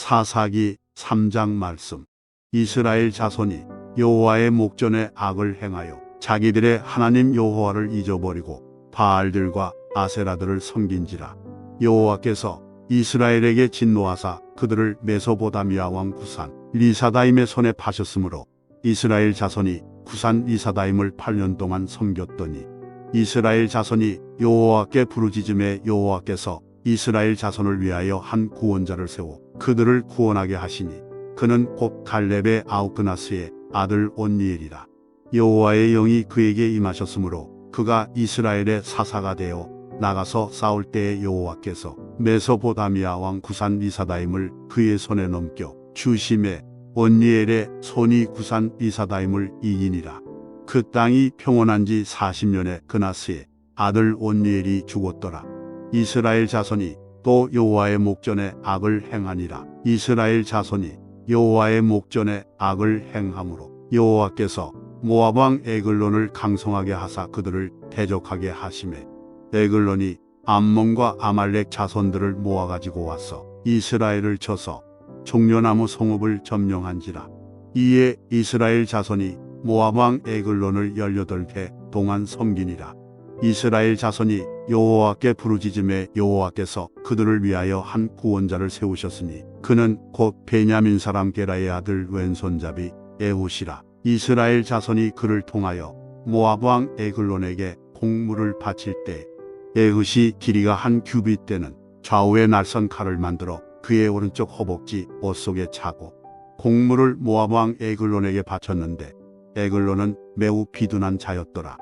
사사기 3장 말씀. 이스라엘 자손이 여호와의 목전에 악을 행하여 자기들의 하나님 여호와를 잊어버리고 바알들과 아세라들을 섬긴지라. 여호와께서 이스라엘에게 진노하사 그들을 메소보다미아 왕 구산 리사다임의 손에 파셨으므로 이스라엘 자손이 구산 리사다임을 8년 동안 섬겼더니 이스라엘 자손이 여호와께 부르짖음에 여호와께서 이스라엘 자손을 위하여 한 구원자를 세워 그들을 구원하게 하시니 그는 곧 갈렙의 아우그나스의 아들 온니엘이라. 여호와의 영이 그에게 임하셨으므로 그가 이스라엘의 사사가 되어 나가서 싸울 때에 여호와께서 메소보다미아 왕 구산 리사다임을 그의 손에 넘겨 주심에 온니엘의 손이 구산 리사다임을 이기니라. 그 땅이 평온한 지 40년에 그나스의 아들 온니엘이 죽었더라. 이스라엘 자손이 또 여호와의 목전에 악을 행하니라. 이스라엘 자손이 여호와의 목전에 악을 행함으로 여호와께서 모압 왕 에글론을 강성하게 하사 그들을 대적하게 하시매 에글론이 암몬과 아말렉 자손들을 모아가지고 와서 이스라엘을 쳐서 종려나무 성읍을 점령한지라. 이에 이스라엘 자손이 모압 왕 에글론을 18해 동안 섬기니라. 이스라엘 자손이 여호와께 부르짖음에 여호와께서 그들을 위하여 한 구원자를 세우셨으니 그는 곧 베냐민 사람 게라의 아들 왼손잡이 에훗이라. 이스라엘 자손이 그를 통하여 모압 왕 에글론에게 곡물을 바칠 때 에훗이 길이가 한 규빗 되는 좌우의 날선 칼을 만들어 그의 오른쪽 허벅지 옷 속에 차고 곡물을 모압 왕 에글론에게 바쳤는데 에글론은 매우 비둔한 자였더라.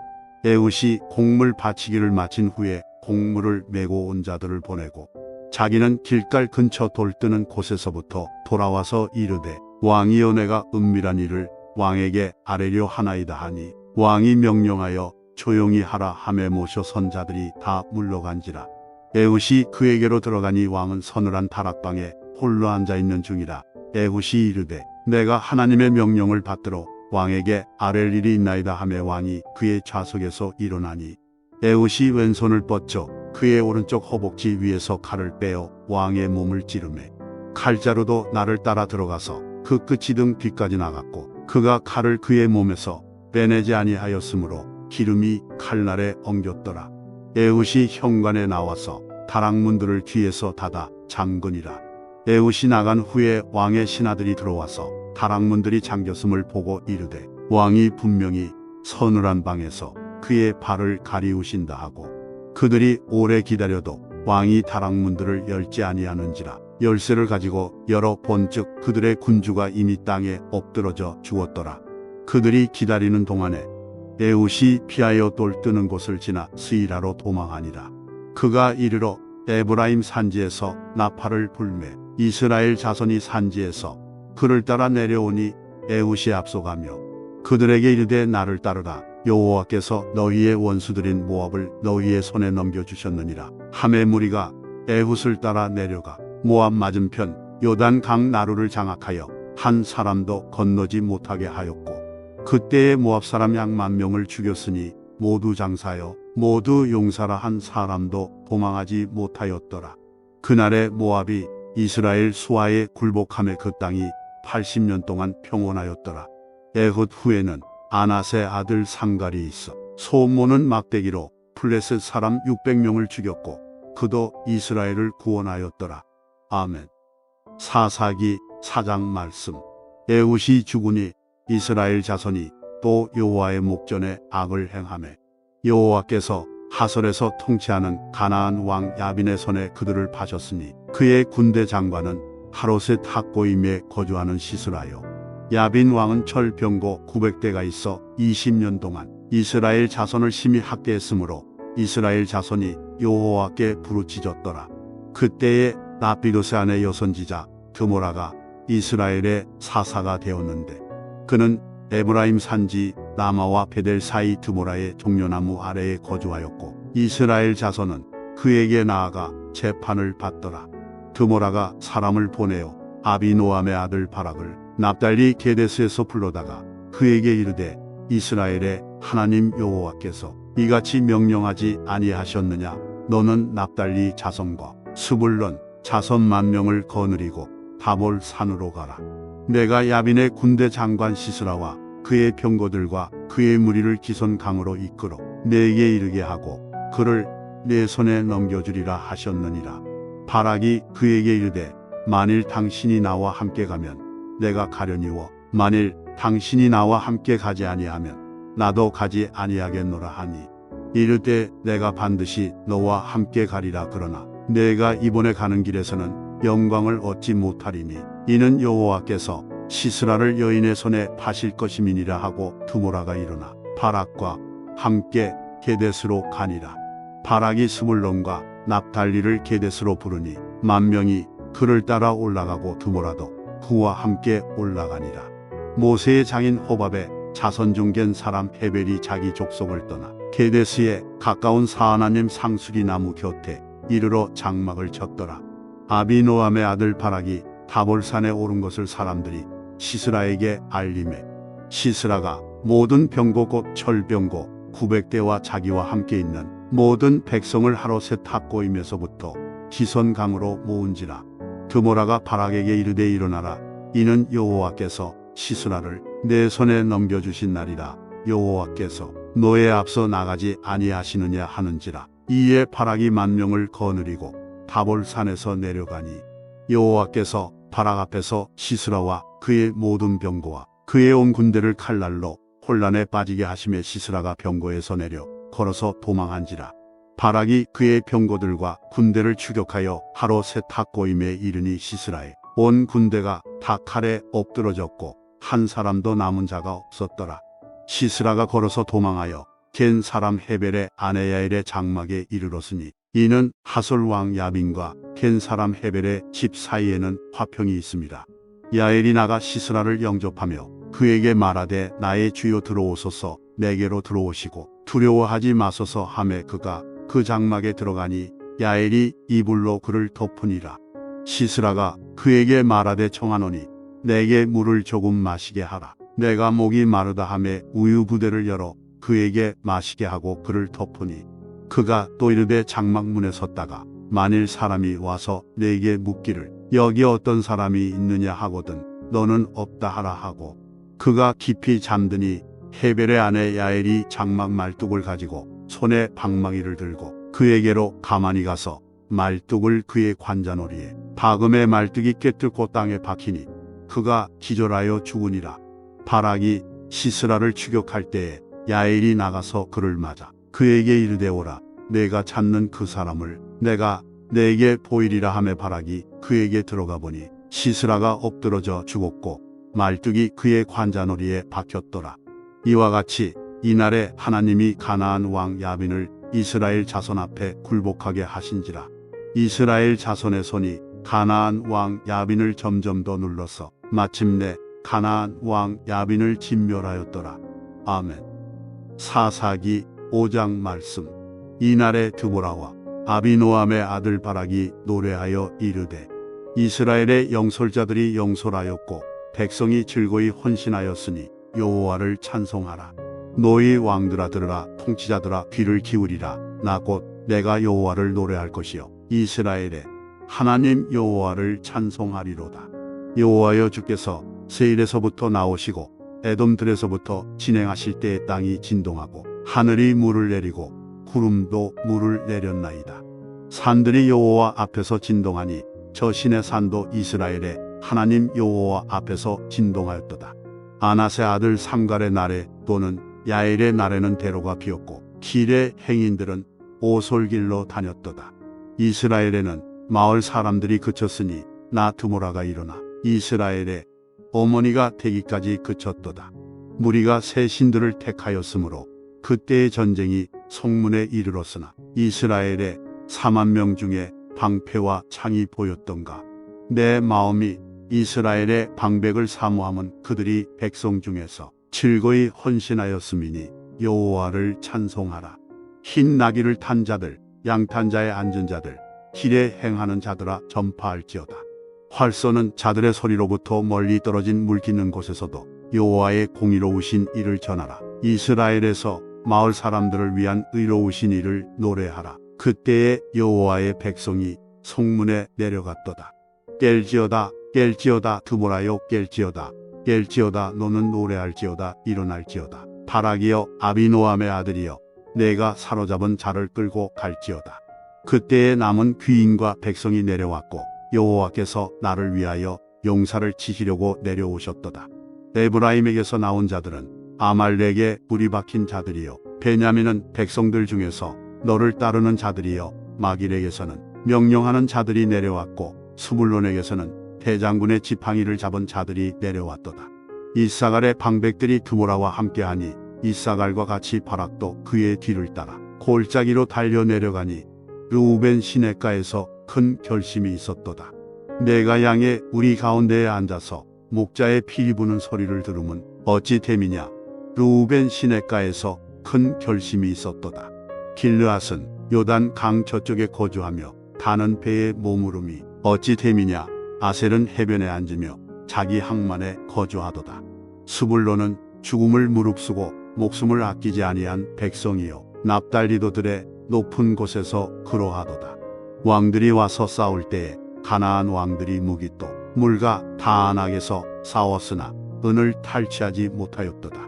에훗이 곡물 바치기를 마친 후에 곡물을 메고 온 자들을 보내고 자기는 길갈 근처 돌 뜨는 곳에서부터 돌아와서 이르되 왕이 연애가 은밀한 일을 왕에게 아뢰려 하나이다 하니 왕이 명령하여 조용히 하라 하매 모셔 선 자들이 다 물러간지라. 에훗이 그에게로 들어가니 왕은 서늘한 다락방에 홀로 앉아있는 중이라. 에훗이 이르되 내가 하나님의 명령을 받들어 왕에게 아랠 일이 있나이다 하매 왕이 그의 좌석에서 일어나니 에훗이 왼손을 뻗쳐 그의 오른쪽 허벅지 위에서 칼을 빼어 왕의 몸을 찌르매 칼자루도 나를 따라 들어가서 그 끝이 등 뒤까지 나갔고 그가 칼을 그의 몸에서 빼내지 아니하였으므로 기름이 칼날에 엉겼더라. 에훗이 현관에 나와서 다락문들을 뒤에서 닫아 잠그니라. 에훗이 나간 후에 왕의 신하들이 들어와서 다락문들이 잠겼음을 보고 이르되 왕이 분명히 서늘한 방에서 그의 발을 가리우신다 하고 그들이 오래 기다려도 왕이 다락문들을 열지 아니하는지라. 열쇠를 가지고 열어 본즉 그들의 군주가 이미 땅에 엎드러져 죽었더라. 그들이 기다리는 동안에 에훗이 피하여 돌 뜨는 곳을 지나 스이라로 도망하니라. 그가 이르러 에브라임 산지에서 나팔을 불매 이스라엘 자손이 산지에서 그를 따라 내려오니 에훗이 앞서가며 그들에게 이르되 나를 따르라. 여호와께서 너희의 원수들인 모압을 너희의 손에 넘겨주셨느니라. 하매 무리가 에훗을 따라 내려가 모압 맞은편 요단 강 나루를 장악하여 한 사람도 건너지 못하게 하였고 그때에 모압 사람 약 10,000명을 죽였으니 모두 장사여 모두 용사라 한 사람도 도망하지 못하였더라. 그날에 모압이 이스라엘 수하에 굴복함에 그 땅이 80년 동안 평온하였더라. 에훗 후에는 아낫의 아들 삼갈이 있어 소모는 막대기로 플레셋 사람 600명을 죽였고 그도 이스라엘을 구원하였더라. 아멘. 사사기 4장 말씀. 에훗이 죽으니 이스라엘 자손이 또 여호와의 목전에 악을 행하매 여호와께서 하솔에서 통치하는 가나안 왕 야빈의 손에 그들을 파셨으니 그의 군대 장관은 하롯의 탁고임에 거주하는 시스라요. 야빈 왕은 철병고 900대가 있어 20년 동안 이스라엘 자손을 심히 학대했으므로 이스라엘 자손이 여호와께 부르짖었더라. 그때에 나비도스 아내 여선지자 드모라가 이스라엘의 사사가 되었는데 그는 에브라임 산지 라마와 베델 사이 드모라의 종려나무 아래에 거주하였고 이스라엘 자손은 그에게 나아가 재판을 받더라. 드모라가 사람을 보내어 아비노암의 아들 바락을 납달리 게데스에서 불러다가 그에게 이르되 이스라엘의 하나님 여호와께서 이같이 명령하지 아니하셨느냐. 너는 납달리 자손과 스불론 자손 10,000명을 거느리고 다볼 산으로 가라. 내가 야빈의 군대 장관 시스라와 그의 병거들과 그의 무리를 기손 강으로 이끌어 내게 이르게 하고 그를 내 손에 넘겨주리라 하셨느니라. 바락이 그에게 이르되 만일 당신이 나와 함께 가면 내가 가려니워 만일 당신이 나와 함께 가지 아니하면 나도 가지 아니하겠노라 하니 이르되 내가 반드시 너와 함께 가리라. 그러나 내가 이번에 가는 길에서는 영광을 얻지 못하리니 이는 여호와께서 시스라를 여인의 손에 파실 것임이니라 하고 드모라가 일어나 바락과 함께 게데스로 가니라. 바락이 스불론과 납달리를 게데스로 부르니 10,000명이 그를 따라 올라가고 드모라도 그와 함께 올라가니라. 모세의 장인 호밥의 자손 중 겐 사람 헤벨이 자기 족속을 떠나 게데스에 가까운 사하나님 상수리 나무 곁에 이르러 장막을 쳤더라. 아비노함의 아들 바락이 다볼산에 오른 것을 사람들이 시스라에게 알림해 시스라가 모든 병거 곧 철병거 900대와 자기와 함께 있는 모든 백성을 하루새 탑고임에서부터 기선강으로 모은지라. 드모라가 바락에게 이르되 일어나라. 이는 여호와께서 시스라를 내 손에 넘겨주신 날이라. 여호와께서 너의 앞서 나가지 아니하시느냐 하는지라. 이에 바락이 10,000명을 거느리고 다볼산에서 내려가니 여호와께서 바락 앞에서 시스라와 그의 모든 병거와 그의 온 군대를 칼날로 혼란에 빠지게 하심에 시스라가 병거에서 내려 걸어서 도망한지라. 바락이 그의 병거들과 군대를 추격하여 하루새 탑고임에 이르니 시스라의 온 군대가 다 칼에 엎드러졌고 한 사람도 남은 자가 없었더라. 시스라가 걸어서 도망하여 겐 사람 헤벨의 아내 야엘의 장막에 이르렀으니 이는 하솔 왕 야빈과 겐 사람 헤벨의 집 사이에는 화평이 있습니다. 야엘이 나가 시스라를 영접하며 그에게 말하되 나의 주여 들어오소서. 내게로 들어오시고 두려워하지 마소서 하매 그가 그 장막에 들어가니 야엘이 이불로 그를 덮으니라. 시스라가 그에게 말하되 청하노니 내게 물을 조금 마시게 하라. 내가 목이 마르다 하매 우유 부대를 열어 그에게 마시게 하고 그를 덮으니 그가 또 이르되 장막문에 섰다가 만일 사람이 와서 내게 묻기를 여기 어떤 사람이 있느냐 하거든 너는 없다 하라 하고 그가 깊이 잠드니 헤벨의 아내 야엘이 장막 말뚝을 가지고 손에 방망이를 들고 그에게로 가만히 가서 말뚝을 그의 관자놀이에 박음의 말뚝이 꿰뚫고 땅에 박히니 그가 기절하여 죽으니라. 바락이 시스라를 추격할 때에 야엘이 나가서 그를 맞아 그에게 이르되 오라. 내가 찾는 그 사람을 내가 내게 보이리라 하매 바락이 그에게 들어가 보니 시스라가 엎드러져 죽었고 말뚝이 그의 관자놀이에 박혔더라. 이와 같이 이날에 하나님이 가나안 왕 야빈을 이스라엘 자손 앞에 굴복하게 하신지라. 이스라엘 자손의 손이 가나안 왕 야빈을 점점 더 눌러서 마침내 가나안 왕 야빈을 진멸하였더라. 아멘. 사사기 5장 말씀. 이날에 드보라와 아비노함의 아들 바락이 노래하여 이르되 이스라엘의 영솔자들이 영솔하였고 백성이 즐거이 헌신하였으니 여호와를 찬송하라. 너희 왕들아 들으라. 통치자들아 귀를 기울이라. 나 곧 내가 여호와를 노래할 것이요 이스라엘의 하나님 여호와를 찬송하리로다. 여호와여 주께서 세일에서부터 나오시고 에돔들에서부터 진행하실 때에 땅이 진동하고 하늘이 물을 내리고 구름도 물을 내렸나이다. 산들이 여호와 앞에서 진동하니 저 신의 산도 이스라엘의 하나님 여호와 앞에서 진동하였도다. 아낫의 아들 삼갈의 날에 또는 야엘의 날에는 대로가 비었고 길의 행인들은 오솔길로 다녔도다. 이스라엘에는 마을 사람들이 그쳤으니 나 드모라가 일어나 이스라엘의 어머니가 되기까지 그쳤도다. 무리가 새 신들을 택하였으므로 그때의 전쟁이 성문에 이르렀으나 이스라엘의 40,000명 중에 방패와 창이 보였던가. 내 마음이 이스라엘의 방백을 사모함은 그들이 백성 중에서 즐거이 헌신하였음이니 여호와를 찬송하라. 흰 나귀를 탄 자들, 양탄 자에 앉은 자들, 길에 행하는 자들아 전파할지어다. 활 쏘는 자들의 소리로부터 멀리 떨어진 물 깃는 곳에서도 여호와의 공의로우신 일을 전하라. 이스라엘에서 마을 사람들을 위한 의로우신 일을 노래하라. 그때에 여호와의 백성이 성문에 내려갔도다. 깰지어다 깰지어다 드보라여 깰지어다 깰지어다 너는 노래할지어다 일어날지어다 바라기여 아비노함의 아들이여 내가 사로잡은 자를 끌고 갈지어다. 그때에 남은 귀인과 백성이 내려왔고 여호와께서 나를 위하여 용사를 치시려고 내려오셨도다. 에브라임에게서 나온 자들은 아말렉에 불이 박힌 자들이요 베냐민은 백성들 중에서 너를 따르는 자들이여 마길에게서는 명령하는 자들이 내려왔고 스불론에게서는 대장군의 지팡이를 잡은 자들이 내려왔도다. 이사갈의 방백들이 드보라와 함께하니 이사갈과 같이 바락도 그의 뒤를 따라 골짜기로 달려 내려가니 르우벤 시냇가에서 큰 결심이 있었도다. 내가 양의 우리 가운데에 앉아서 목자의 피 부는 소리를 들으면 어찌 됨이냐. 르우벤 시냇가에서 큰 결심이 있었도다. 길르앗은 요단 강 저쪽에 거주하며 다는 배의 머무름이 어찌 됨이냐. 아셀은 해변에 앉으며 자기 항만에 거주하도다. 스불론은 죽음을 무릅쓰고 목숨을 아끼지 아니한 백성이요 납달리도 들의 높은 곳에서 그러하도다. 왕들이 와서 싸울 때에 가나안 왕들이 무기또 물과 다안악에서 싸웠으나 은을 탈취하지 못하였도다.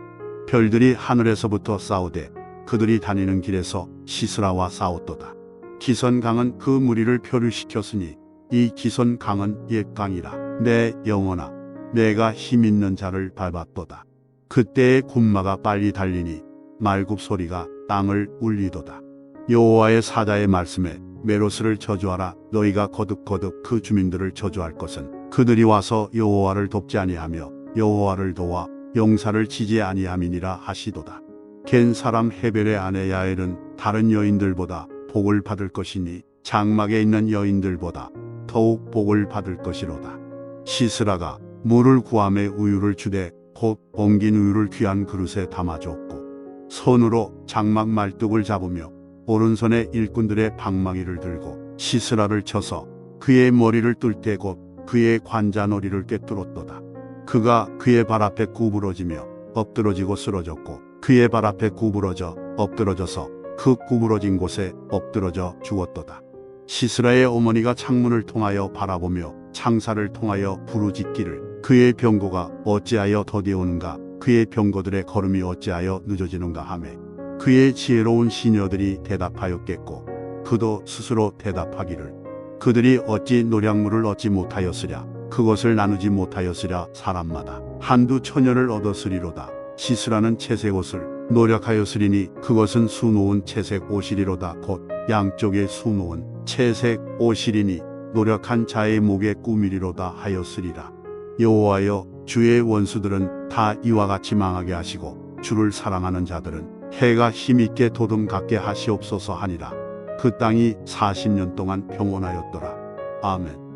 별들이 하늘에서부터 싸우되 그들이 다니는 길에서 시스라와 싸웠도다. 기선강은 그 무리를 표류시켰으니 이 기선강은 옛 강이라. 내 영혼아 내가 힘있는 자를 밟았도다. 그때의 군마가 빨리 달리니 말굽 소리가 땅을 울리도다. 여호와의 사자의 말씀에 메로스를 저주하라. 너희가 거듭거듭 그 주민들을 저주할 것은 그들이 와서 여호와를 돕지 아니하며 여호와를 도와 용사를 치지 아니함이니라 하시도다. 겐 사람 헤벨의 아내 야엘은 다른 여인들보다 복을 받을 것이니 장막에 있는 여인들보다 더욱 복을 받을 것이로다. 시스라가 물을 구함에 우유를 주되 곧 엉긴 우유를 귀한 그릇에 담아줬고 손으로 장막 말뚝을 잡으며 오른손에 일꾼들의 방망이를 들고 시스라를 쳐서 그의 머리를 뚫 때 곧 그의 관자놀이를 꿰뚫었도다. 그가 그의 발 앞에 구부러지며 엎드러지고 쓰러졌고 그의 발 앞에 구부러져 엎드러져서 그 구부러진 곳에 엎드러져 죽었도다. 시스라의 어머니가 창문을 통하여 바라보며 창살을 통하여 부르짖기를 그의 병거가 어찌하여 더디오는가 그의 병거들의 걸음이 어찌하여 늦어지는가 하매 그의 지혜로운 시녀들이 대답하였겠고 그도 스스로 대답하기를 그들이 어찌 노량물을 얻지 못하였으랴 그것을 나누지 못하였으랴 사람마다 한두 처녀를 얻었으리로다. 시스라는 채색 옷을 노력하였으리니 그것은 수놓은 채색 옷이리로다. 곧 양쪽에 수놓은 채색 옷이리니 노력한 자의 목에 꾸미리로다 하였으리라. 여호와여 주의 원수들은 다 이와 같이 망하게 하시고 주를 사랑하는 자들은 해가 힘있게 도둠 같게 하시옵소서 하니라. 그 땅이 40년 동안 평온하였더라. 아멘.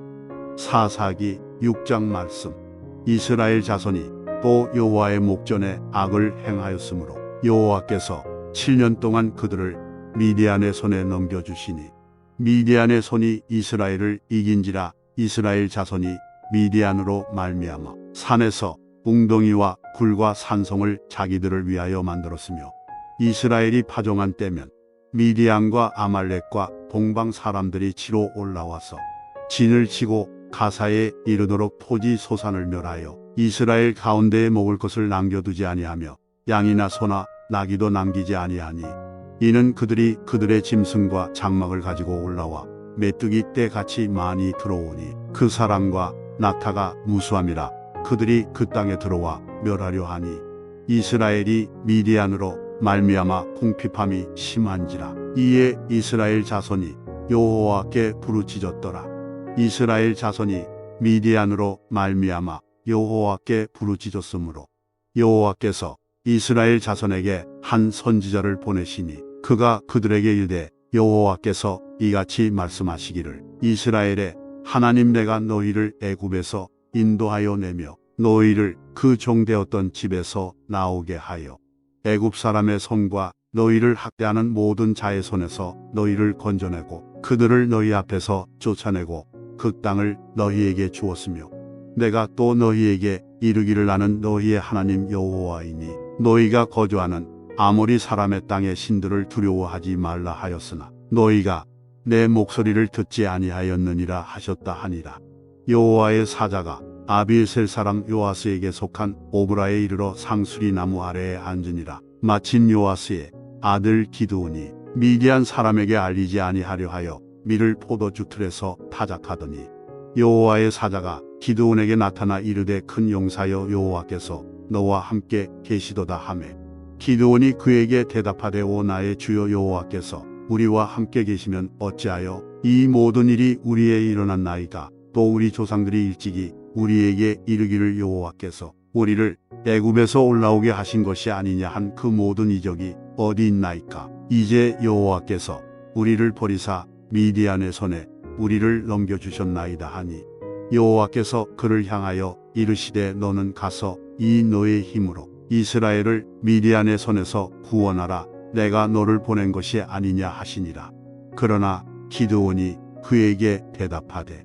사사기 6장 말씀. 이스라엘 자손이 또 여호와의 목전에 악을 행하였으므로 여호와께서 7년 동안 그들을 미디안의 손에 넘겨주시니 미디안의 손이 이스라엘을 이긴지라. 이스라엘 자손이 미디안으로 말미암아 산에서 웅덩이와 굴과 산성을 자기들을 위하여 만들었으며 이스라엘이 파종한 때면 미디안과 아말렉과 동방 사람들이 치러 올라와서 진을 치고 가사에 이르도록 토지 소산을 멸하여 이스라엘 가운데에 먹을 것을 남겨두지 아니하며 양이나 소나 나귀도 남기지 아니하니 이는 그들이 그들의 짐승과 장막을 가지고 올라와 메뚜기 떼같이 많이 들어오니 그 사람과 낙타가 무수함이라. 그들이 그 땅에 들어와 멸하려 하니 이스라엘이 미디안으로 말미암아 궁핍함이 심한지라. 이에 이스라엘 자손이 여호와께 부르짖었더라. 이스라엘 자손이 미디안으로 말미암아 여호와께 부르짖었으므로 여호와께서 이스라엘 자손에게 한 선지자를 보내시니 그가 그들에게 이르되 여호와께서 이같이 말씀하시기를 이스라엘의 하나님 내가 너희를 애굽에서 인도하여 내며 너희를 그 종되었던 집에서 나오게 하여 애굽 사람의 손과 너희를 학대하는 모든 자의 손에서 너희를 건져내고 그들을 너희 앞에서 쫓아내고 그 땅을 너희에게 주었으며 내가 또 너희에게 이르기를 나는 너희의 하나님 여호와이니 너희가 거주하는 아모리 사람의 땅의 신들을 두려워하지 말라 하였으나 너희가 내 목소리를 듣지 아니하였느니라 하셨다 하니라. 여호와의 사자가 아비에셀 사람 요아스에게 속한 오브라에 이르러 상수리 나무 아래에 앉으니라. 마침 요아스의 아들 기드온이 미디안 사람에게 알리지 아니하려 하여 밀을 포도주 틀에서 타작하더니 여호와의 사자가 기드온에게 나타나 이르되 큰 용사여 여호와께서 너와 함께 계시도다 하매 기드온이 그에게 대답하되 오 나의 주여 여호와께서 우리와 함께 계시면 어찌하여 이 모든 일이 우리에 일어났나이까. 또 우리 조상들이 일찍이 우리에게 이르기를 여호와께서 우리를 애굽에서 올라오게 하신 것이 아니냐 한 그 모든 이적이 어디 있나이까. 이제 여호와께서 우리를 버리사 미디안의 손에 우리를 넘겨주셨나이다 하니 여호와께서 그를 향하여 이르시되 너는 가서 이 너의 힘으로 이스라엘을 미디안의 손에서 구원하라. 내가 너를 보낸 것이 아니냐 하시니라. 그러나 기드온이 그에게 대답하되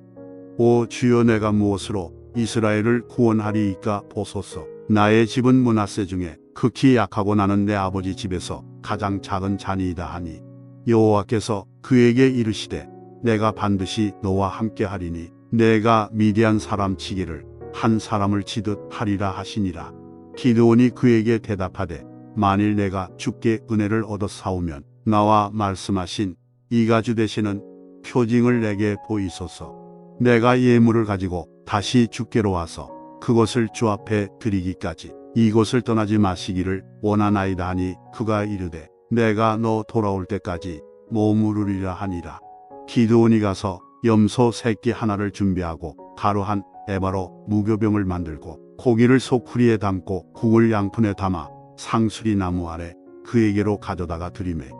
오 주여 내가 무엇으로 이스라엘을 구원하리이까 보소서. 나의 집은 므낫세 중에 극히 약하고 나는 내 아버지 집에서 가장 작은 자니이다 하니 여호와께서 그에게 이르시되 내가 반드시 너와 함께 하리니 내가 미디안 사람 치기를 한 사람을 치듯 하리라 하시니라. 기드온이 그에게 대답하되 만일 내가 주께 은혜를 얻어 사오면 나와 말씀하신 이 가지 되시는 표징을 내게 보이소서. 내가 예물을 가지고 다시 주께로 와서 그것을 주 앞에 드리기까지 이곳을 떠나지 마시기를 원하나이다 하니 그가 이르되 내가 너 돌아올 때까지 머무르리라 하니라. 기드온이 가서 염소 새끼 하나를 준비하고 가루 한 에바로 무교병을 만들고 고기를 소쿠리에 담고 국을 양푼에 담아 상수리 나무 아래 그에게로 가져다가 드리매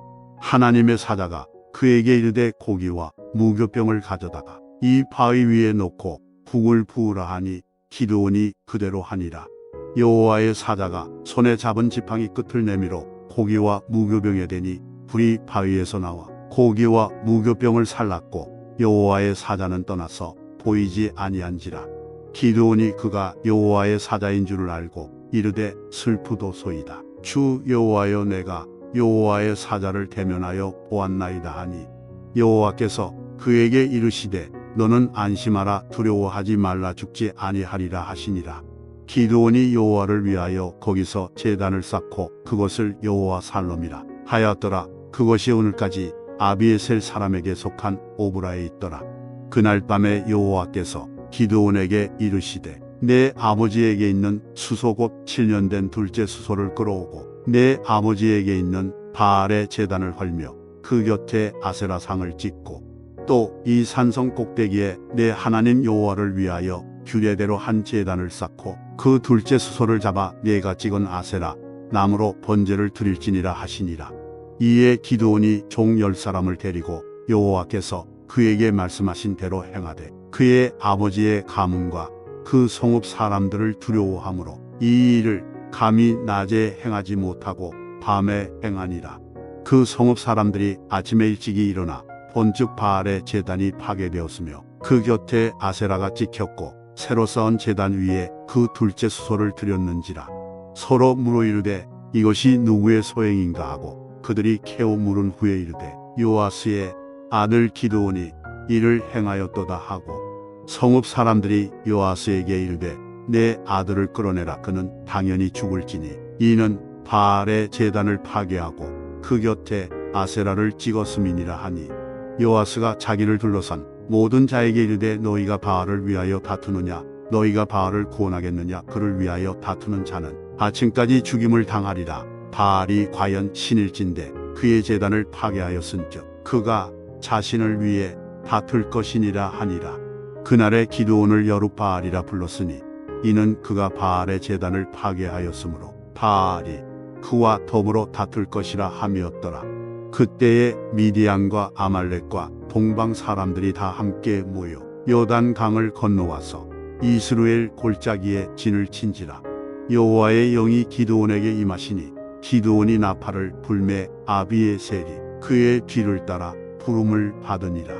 하나님의 사자가 그에게 이르되 고기와 무교병을 가져다가 이 바위 위에 놓고 국을 부으라 하니 기드온이 그대로 하니라. 여호와의 사자가 손에 잡은 지팡이 끝을 내밀어 고기와 무교병에 대니 불이 바위에서 나와 고기와 무교병을 살랐고 여호와의 사자는 떠나서 보이지 아니한지라. 기드온이 그가 여호와의 사자인 줄을 알고 이르되 슬프도소이다. 주 여호와여 내가 여호와의 사자를 대면하여 보았나이다 하니 여호와께서 그에게 이르시되 너는 안심하라 두려워하지 말라 죽지 아니하리라 하시니라. 기드온이 여호와를 위하여 거기서 제단을 쌓고 그것을 여호와 살롬이라 하였더라. 그것이 오늘까지 아비에셀 사람에게 속한 오브라에 있더라. 그날 밤에 여호와께서 기드온에게 이르시되 내 아버지에게 있는 수소 곧 7년 된 둘째 수소를 끌어오고 내 아버지에게 있는 바알의 제단을 헐며 그 곁에 아세라상을 찍고 또 이 산성 꼭대기에 내 하나님 여호와를 위하여 규례대로 한 제단을 쌓고 그 둘째 수소를 잡아 내가 찍은 아세라 나무로 번제를 드릴지니라 하시니라. 이에 기드온이 종 10사람을 데리고 여호와께서 그에게 말씀하신 대로 행하되 그의 아버지의 가문과 그 성읍 사람들을 두려워하므로 이 일을 감히 낮에 행하지 못하고 밤에 행하니라. 그 성읍 사람들이 아침에 일찍이 일어나 본즉 바알의 제단이 파괴되었으며 그 곁에 아세라가 찍혔고 새로 쌓은 제단 위에 그 둘째 수소를 드렸는지라. 서로 물어 이르되 이것이 누구의 소행인가 하고 그들이 캐오 물은 후에 이르되 요아스의 아들 기드온이 이를 행하였도다 하고 성읍 사람들이 요아스에게 이르되 내 아들을 끌어내라. 그는 당연히 죽을지니 이는 바알의 제단을 파괴하고 그 곁에 아세라를 찍었음이니라 하니 요아스가 자기를 둘러싼 모든 자에게 이르되 너희가 바알을 위하여 다투느냐 너희가 바알을 구원하겠느냐 그를 위하여 다투는 자는 아침까지 죽임을 당하리라. 바알이 과연 신일진데 그의 제단을 파괴하였은즉 그가 자신을 위해 다툴 것이니라 하니라. 그날에 기드온을 여룻바알이라 불렀으니 이는 그가 바알의 제단을 파괴하였으므로 바알이 그와 더불어 다툴 것이라 함이었더라. 그때에 미디안과 아말렉과 동방 사람들이 다 함께 모여 요단 강을 건너와서 이스루엘 골짜기에 진을 친지라. 여호와의 영이 기드온에게 임하시니 기드온이 나팔을 불매 아비에셀이 그의 뒤를 따라 부름을 받으니라.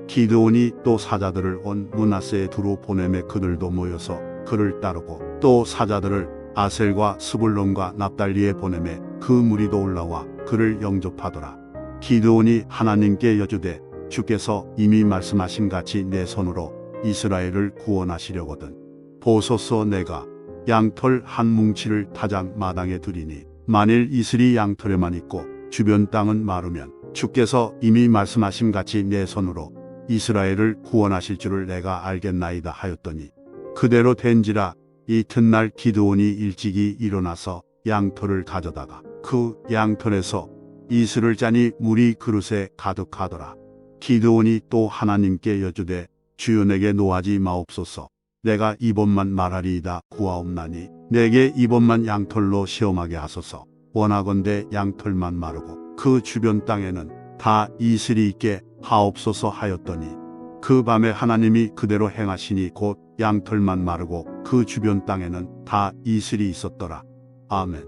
기드온이 또 사자들을 온 므낫세에 두루 보내매 그들도 모여서 그를 따르고 또 사자들을 아셀과 스불론과 납달리에 보내매 그 무리도 올라와 그를 영접하더라. 기드온이 하나님께 여쭈되 주께서 이미 말씀하신 같이 내 손으로 이스라엘을 구원하시려거든. 보소서, 내가 양털 한 뭉치를 타작 마당에 두리니 만일 이슬이 양털에만 있고 주변 땅은 마르면 주께서 이미 말씀하심 같이 내 손으로 이스라엘을 구원하실 줄을 내가 알겠나이다 하였더니 그대로 된지라. 이튿날 기드온이 일찍이 일어나서 양털을 가져다가 그 양털에서 이슬을 짜니 물이 그릇에 가득하더라. 기드온이 또 하나님께 여쭈되 주여 내게 노하지 마옵소서. 내가 이번만 말하리이다 구하옵나니 내게 이번만 양털로 시험하게 하소서. 원하건대 양털만 마르고 그 주변 땅에는 다 이슬이 있게 하옵소서 하였더니 그 밤에 하나님이 그대로 행하시니 곧 양털만 마르고 그 주변 땅에는 다 이슬이 있었더라. 아멘.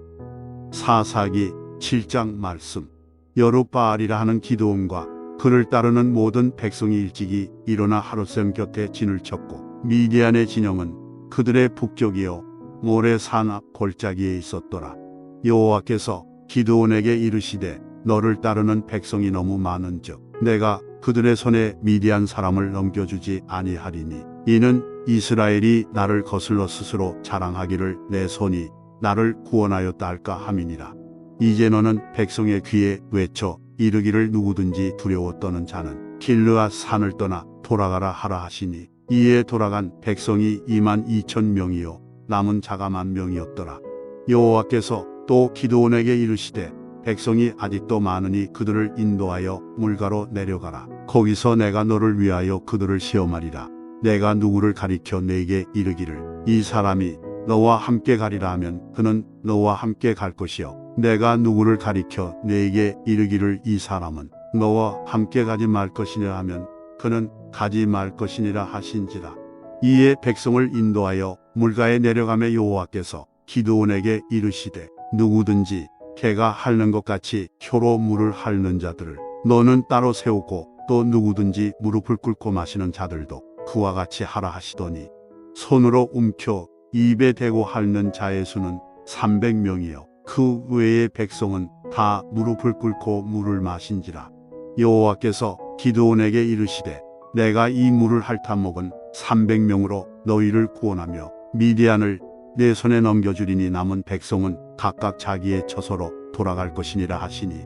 사사기 7장 말씀. 여룻바알이라 하는 기드온과 그를 따르는 모든 백성이 일찍이 일어나 하룻샘 곁에 진을 쳤고 미디안의 진영은 그들의 북쪽이요 모레산 앞 골짜기에 있었더라. 여호와께서 기드온에게 이르시되 너를 따르는 백성이 너무 많은즉 내가 그들의 손에 미디안 사람을 넘겨주지 아니하리니 이는 이스라엘이 나를 거슬러 스스로 자랑하기를 내 손이 나를 구원하였다 할까 함이니라. 이제 너는 백성의 귀에 외쳐 이르기를 누구든지 두려워 떠는 자는 길르앗 산을 떠나 돌아가라 하라 하시니 이에 돌아간 백성이 22,000명이요 남은 자가 10,000명이었더라. 여호와께서 또 기드온에게 이르시되 백성이 아직도 많으니 그들을 인도하여 물가로 내려가라. 거기서 내가 너를 위하여 그들을 시험하리라. 내가 누구를 가리켜 내게 이르기를 이 사람이 너와 함께 가리라 하면 그는 너와 함께 갈 것이요 내가 누구를 가리켜 내게 이르기를 이 사람은 너와 함께 가지 말 것이냐 하면 그는 가지 말 것이니라 하신지라. 이에 백성을 인도하여 물가에 내려가며 여호와께서 기드온에게 이르시되 누구든지 개가 핥는 것 같이 혀로 물을 핥는 자들을 너는 따로 세우고 또 누구든지 무릎을 꿇고 마시는 자들도 그와 같이 하라 하시더니 손으로 움켜 입에 대고 핥는 자의 수는 300명이요 그 외의 백성은 다 무릎을 꿇고 물을 마신지라. 여호와께서 기드온에게 이르시되 내가 이 물을 핥아 먹은 300명으로 너희를 구원하며 미디안을 내 손에 넘겨주리니 남은 백성은 각각 자기의 처소로 돌아갈 것이니라 하시니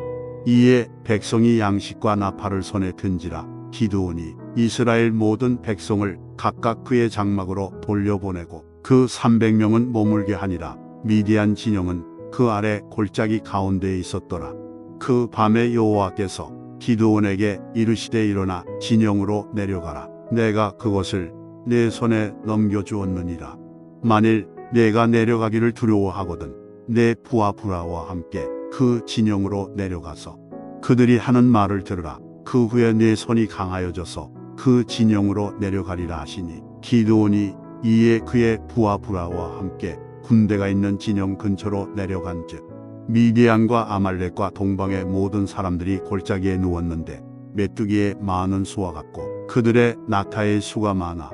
이에 백성이 양식과 나팔을 손에 든지라. 기드온이 이스라엘 모든 백성을 각각 그의 장막으로 돌려보내고 그 300명은 머물게 하니라. 미디안 진영은 그 아래 골짜기 가운데에 있었더라. 그 밤에 여호와께서 기드온에게 이르시되 일어나 진영으로 내려가라. 내가 그것을 내 손에 넘겨주었느니라. 만일 내가 내려가기를 두려워하거든 내 부하 브라와 함께 그 진영으로 내려가서 그들이 하는 말을 들으라. 그 후에 내 손이 강하여져서 그 진영으로 내려가리라 하시니 기드온이 이에 그의 부하 브라와 함께 군대가 있는 진영 근처로 내려간즉 미디안과 아말렉과 동방의 모든 사람들이 골짜기에 누웠는데 메뚜기의 많은 수와 같고 그들의 낙타의 수가 많아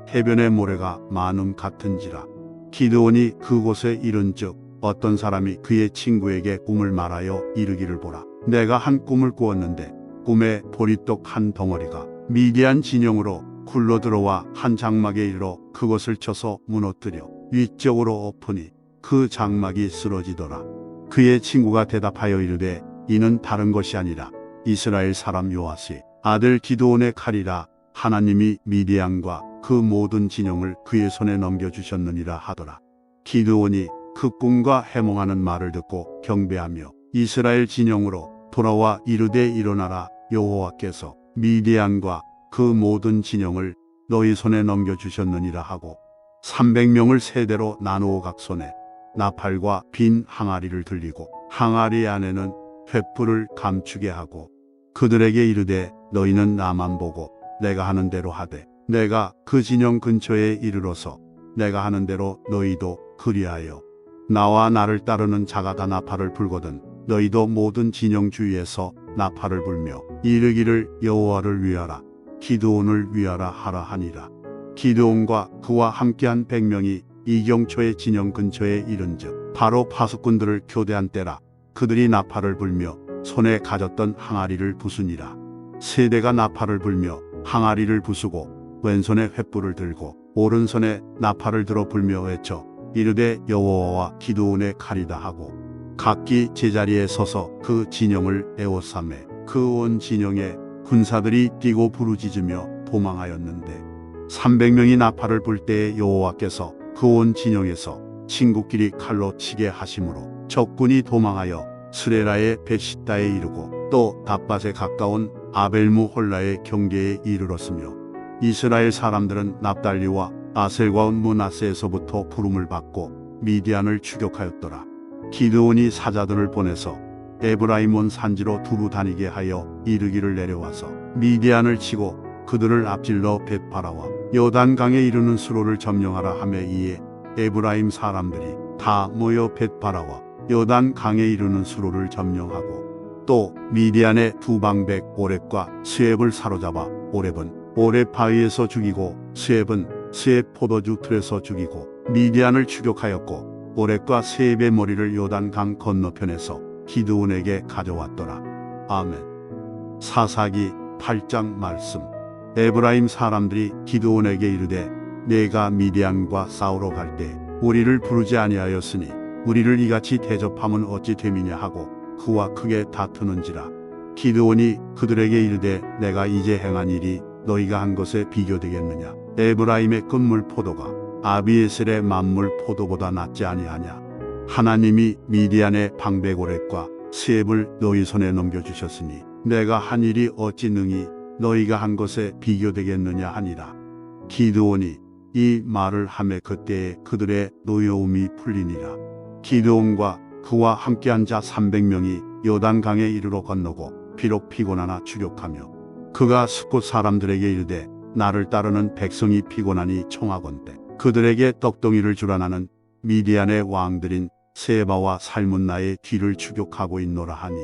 해변의 모래가 많음 같은지라. 기드온이 그곳에 이른즉 어떤 사람이 그의 친구에게 꿈을 말하여 이르기를 보라. 내가 한 꿈을 꾸었는데 꿈에 보리떡 한 덩어리가 미디안 진영으로 굴러 들어와 한 장막에 이르러 그것을 쳐서 무너뜨려 위쪽으로 엎으니 그 장막이 쓰러지더라. 그의 친구가 대답하여 이르되 이는 다른 것이 아니라 이스라엘 사람 요아스의 아들 기드온의 칼이라. 하나님이 미디안과 그 모든 진영을 그의 손에 넘겨주셨느니라 하더라. 기드온이 그 꿈과 해몽하는 말을 듣고 경배하며 이스라엘 진영으로 돌아와 이르되 일어나라. 여호와께서 미디안과 그 모든 진영을 너희 손에 넘겨주셨느니라 하고 300명을 세대로 나누어 각 손에 나팔과 빈 항아리를 들리고 항아리 안에는 횃불을 감추게 하고 그들에게 이르되 너희는 나만 보고 내가 하는 대로 하되 내가 그 진영 근처에 이르러서 내가 하는 대로 너희도 그리하여 나와 나를 따르는 자가 다 나팔을 불거든 너희도 모든 진영 주위에서 나팔을 불며 이르기를 여호와를 위하라 기드온을 위하라 하라 하니라. 기드온과 그와 함께한 100명이 이경초의 진영 근처에 이른즉 바로 파수꾼들을 교대한 때라. 그들이 나팔을 불며 손에 가졌던 항아리를 부수니라. 세대가 나팔을 불며 항아리를 부수고 왼손에 횃불을 들고 오른손에 나팔을 들어 불며 외쳐 이르되 여호와와 기드온의 칼이다 하고 각기 제자리에 서서 그 진영을 에워싸매 그 온 진영에 군사들이 뛰고 부르짖으며 도망하였는데 300명이 나팔을 불 때에 여호와께서 그 온 진영에서 친구끼리 칼로 치게 하심으로 적군이 도망하여 스레라의 벳시다에 이르고 또 답밭에 가까운 아벨무 홀라의 경계에 이르렀으며 이스라엘 사람들은 납달리와 아셀과 온 므낫세에서부터 부름을 받고 미디안을 추격하였더라. 기드온이 사자들을 보내서 에브라임 온 산지로 두루 다니게 하여 이르기를 내려와서 미디안을 치고 그들을 앞질러 벳바라와 요단강에 이르는 수로를 점령하라 하며 이에 에브라임 사람들이 다 모여 벳바라와 요단강에 이르는 수로를 점령하고 또 미디안의 두 방백 오렙과 스웹을 사로잡아 오렙은 오렙 바위에서 죽이고 스웹은 스웹 포도주 틀에서 죽이고 미디안을 추격하였고 오렙과 스웹의 머리를 요단강 건너편에서 기드온에게 가져왔더라. 아멘. 사사기 8장 말씀. 에브라임 사람들이 기드온에게 이르되 내가 미디안과 싸우러 갈 때 우리를 부르지 아니하였으니 우리를 이같이 대접함은 어찌 됨이냐 하고 그와 크게 다투는지라. 기드온이 그들에게 이르되 내가 이제 행한 일이 너희가 한 것에 비교되겠느냐. 에브라임의 끝물 포도가 아비에셀의 만물 포도보다 낫지 아니하냐. 하나님이 미디안의 방백오렙과 스웹을 너희 손에 넘겨주셨으니 내가 한 일이 어찌 능히 너희가 한 것에 비교되겠느냐 하니라. 기드온이 이 말을 하매 그때에 그들의 노여움이 풀리니라. 기드온과 그와 함께한 자 300명이 요단강에 이르러 건너고 비록 피곤하나 추격하며 그가 숫곳 사람들에게 이르되 나를 따르는 백성이 피곤하니 청하건대 그들에게 떡덩이를 주라. 나는 미디안의 왕들인 세바와 살문나의 뒤를 추격하고 있노라 하니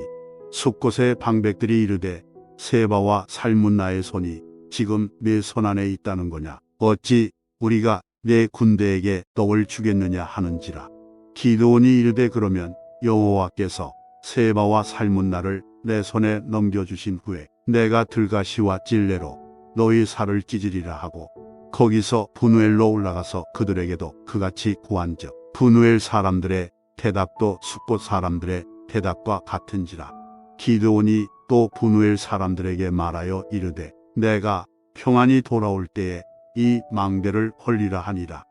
숫곳의 방백들이 이르되 세바와 살문나의 손이 지금 내 손 안에 있다는 거냐. 어찌 우리가 내 군대에게 떡을 주겠느냐 하는지라. 기드온이 이르되 그러면 여호와께서 세바와 살문나를 내 손에 넘겨주신 후에 내가 들가시와 찔레로 너희 살을 찢으리라 하고 거기서 분우엘로 올라가서 그들에게도 그같이 구한즉 분우엘 사람들의 대답도 숫곳 사람들의 대답과 같은지라. 기드온이 또 분우엘 사람들에게 말하여 이르되 내가 평안히 돌아올 때에 이 망대를 헐리라 하니라.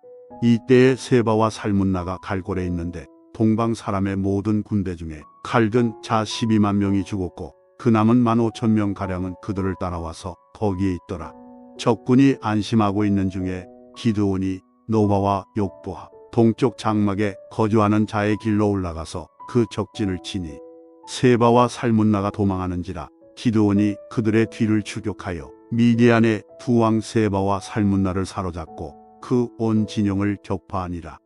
이때에 세바와 살문나가 갈골에 있는데 동방 사람의 모든 군대 중에 칼든 자 12만 명이 죽었고 그 남은 15,000명 가량은 그들을 따라와서 거기에 있더라. 적군이 안심하고 있는 중에 기드온이 노바와 욕보와 동쪽 장막에 거주하는 자의 길로 올라가서 그 적진을 치니 세바와 살문나가 도망하는지라. 기드온이 그들의 뒤를 추격하여 미디안의 두 왕 세바와 살문나를 사로잡고 그 온 진영을 격파하니라.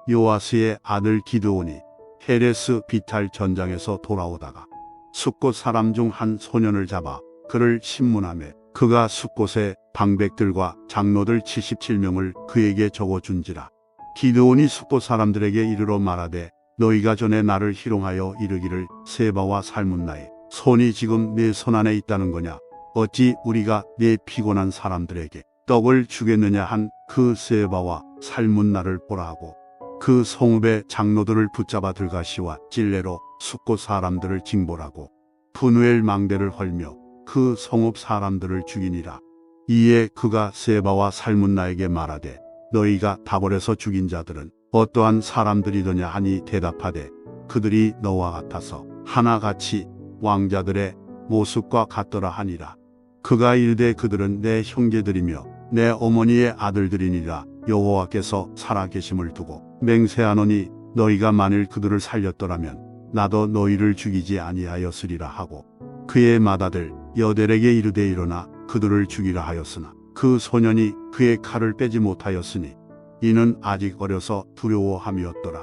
요아스의 아들 기드온이 헤레스 비탈 전장에서 돌아오다가 숫곳 사람 중 한 소년을 잡아 그를 신문하매 그가 숫곳의 방백들과 장로들 77명을 그에게 적어준지라. 기드온이 숫곳 사람들에게 이르러 말하되 너희가 전에 나를 희롱하여 이르기를 세바와 살문나의 손이 지금 내 손 안에 있다는 거냐. 어찌 우리가 내 피곤한 사람들에게 떡을 주겠느냐 한 그 세바와 살문나를 보라 하고 그 성읍의 장로들을 붙잡아 들가시와 찔레로 숫곳 사람들을 징벌하고 분우엘 망대를 헐며 그 성읍 사람들을 죽이니라. 이에 그가 세바와 살문나에게 말하되 너희가 다볼에서 죽인 자들은 어떠한 사람들이더냐 하니 대답하되 그들이 너와 같아서 하나같이 왕자들의 모습과 같더라 하니라. 그가 이르되 그들은 내 형제들이며 내 어머니의 아들들이니라. 여호와께서 살아계심을 두고 맹세하노니 너희가 만일 그들을 살렸더라면 나도 너희를 죽이지 아니하였으리라 하고 그의 맏아들 여델에게 이르되 일어나 그들을 죽이라 하였으나 그 소년이 그의 칼을 빼지 못하였으니 이는 아직 어려서 두려워함이었더라.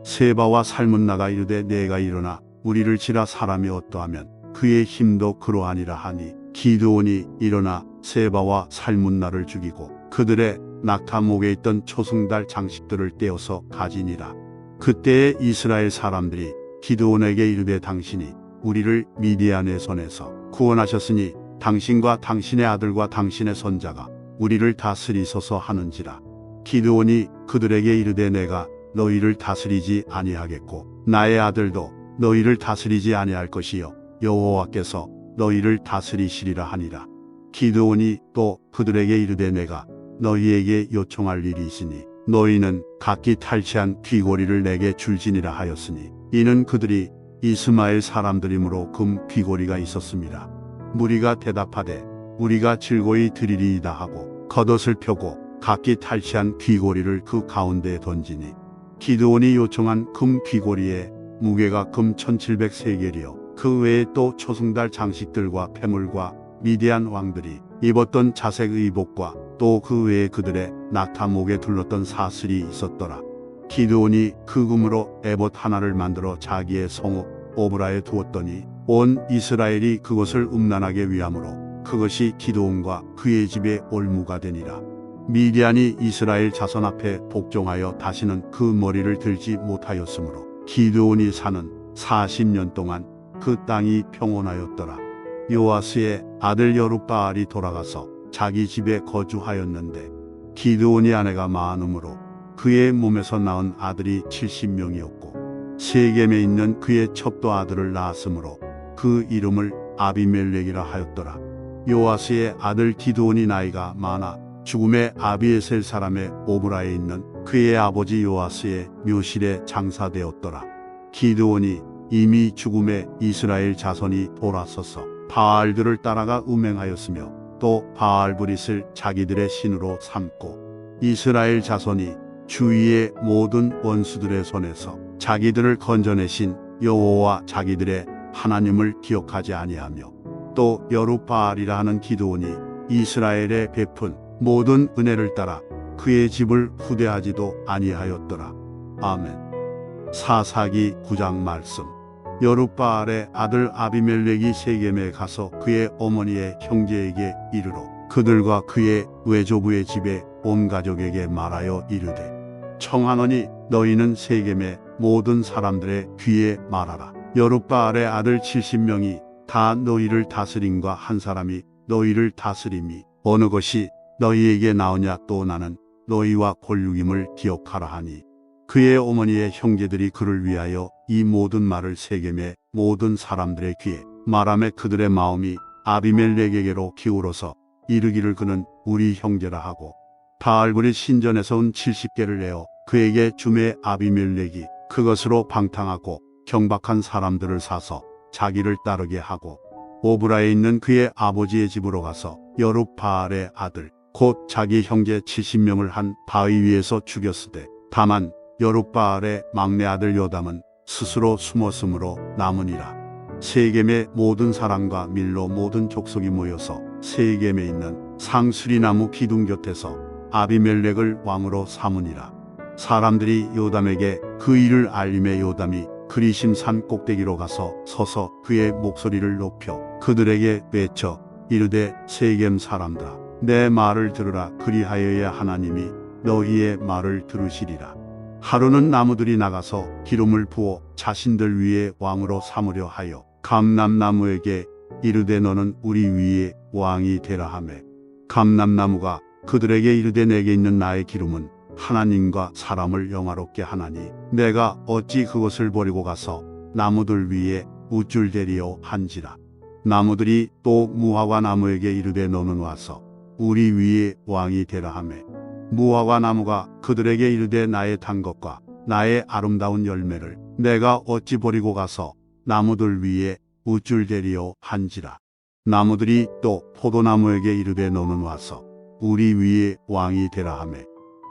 세바와 살문나가 이르되 내가 일어나 우리를 치라 사람이 어떠하면 그의 힘도 그러하니라 하니 기드온이 일어나 세바와 살문나를 죽이고 그들의 낙타목에 있던 초승달 장식들을 떼어서 가지니라. 그때에 이스라엘 사람들이 기드온에게 이르되 당신이 우리를 미디안의 손에서 구원하셨으니 당신과 당신의 아들과 당신의 손자가 우리를 다스리소서 하는지라. 기드온이 그들에게 이르되 내가 너희를 다스리지 아니하겠고 나의 아들도 너희를 다스리지 아니할 것이요 여호와께서 너희를 다스리시리라 하니라. 기드온이 또 그들에게 이르되 내가 너희에게 요청할 일이 있으니 너희는 각기 탈취한 귀고리를 내게 줄지니라 하였으니 이는 그들이 이스마엘 사람들이므로 금 귀고리가 있었습니다. 무리가 대답하되 우리가 즐거이 드리리이다 하고 겉옷을 펴고 각기 탈취한 귀고리를 그 가운데에 던지니 기드온이 요청한 금 귀고리의 무게가 금 1700세겔이요 그 외에 또 초승달 장식들과 패물과 미디안 왕들이 입었던 자색 의복과 또 그 외에 그들의 낙타 목에 둘렀던 사슬이 있었더라. 기드온이 그 금으로 에봇 하나를 만들어 자기의 성읍 오브라에 두었더니 온 이스라엘이 그것을 음란하게 위함으로 그것이 기드온과 그의 집의 올무가 되니라. 미디안이 이스라엘 자손 앞에 복종하여 다시는 그 머리를 들지 못하였으므로 기드온이 사는 40년 동안 그 땅이 평온하였더라. 요아스의 아들 여룹바알이 돌아가서 자기 집에 거주하였는데 기드온이 아내가 많음으로 그의 몸에서 낳은 아들이 70명이었고 세겜에 있는 그의 첩도 아들을 낳았으므로 그 이름을 아비멜렉이라 하였더라. 요아스의 아들 기드온이 나이가 많아 죽음의 아비에셀 사람의 오브라에 있는 그의 아버지 요아스의 묘실에 장사되었더라. 기드온이 이미 죽음의 이스라엘 자손이 돌아서서 바알들을 따라가 음행하였으며 또 바알브릿을 자기들의 신으로 삼고 이스라엘 자손이 주위의 모든 원수들의 손에서 자기들을 건져내신 여호와 자기들의 하나님을 기억하지 아니하며 또 여룹바알이라 하는 기드온이 이스라엘에 베푼 모든 은혜를 따라 그의 집을 후대하지도 아니하였더라. 아멘. 사사기 9장 말씀. 여룹바알의 아들 아비멜렉이 세겜에 가서 그의 어머니의 형제에게 이르러 그들과 그의 외조부의 집에 온 가족에게 말하여 이르되 청하노니 너희는 세겜의 모든 사람들의 귀에 말하라. 여룹바알의 아들 70명이 다 너희를 다스림과 한 사람이 너희를 다스림이 어느 것이 너희에게 나오냐 또 나는 너희와 골육임을 기억하라 하니 그의 어머니의 형제들이 그를 위하여 이 모든 말을 세겜의 모든 사람들의 귀에 말하매 그들의 마음이 아비멜렉에게로 기울어서 이르기를 그는 우리 형제라 하고 바알브릿 신전에서 온 70개를 내어 그에게 주매 아비멜렉이 그것으로 방탕하고 경박한 사람들을 사서 자기를 따르게 하고 오브라에 있는 그의 아버지의 집으로 가서 여룹바알의 아들 곧 자기 형제 70명을 한 바위 위에서 죽였으되 다만 여룹바알의 막내 아들 요담은 스스로 숨었으므로 남으니라. 세겜의 모든 사람과 밀로 모든 족속이 모여서 세겜에 있는 상수리나무 기둥 곁에서 아비멜렉을 왕으로 삼으니라. 사람들이 요담에게 그 일을 알림해 요담이 그리심 산 꼭대기로 가서 서서 그의 목소리를 높여 그들에게 외쳐 이르되 세겜 사람들아 내 말을 들으라. 그리하여야 하나님이 너희의 말을 들으시리라. 하루는 나무들이 나가서 기름을 부어 자신들 위에 왕으로 삼으려 하여 감람나무에게 이르되 너는 우리 위에 왕이 되라 하매 감람나무가 그들에게 이르되 내게 있는 나의 기름은 하나님과 사람을 영화롭게 하나니 내가 어찌 그것을 버리고 가서 나무들 위에 우쭐대리요 한지라. 나무들이 또 무화과 나무에게 이르되 너는 와서 우리 위에 왕이 되라 하매 무화과 나무가 그들에게 이르되 나의 단 것과 나의 아름다운 열매를 내가 어찌 버리고 가서 나무들 위에 우쭐대리요 한지라. 나무들이 또 포도나무에게 이르되 너는 와서 우리 위에 왕이 되라 하매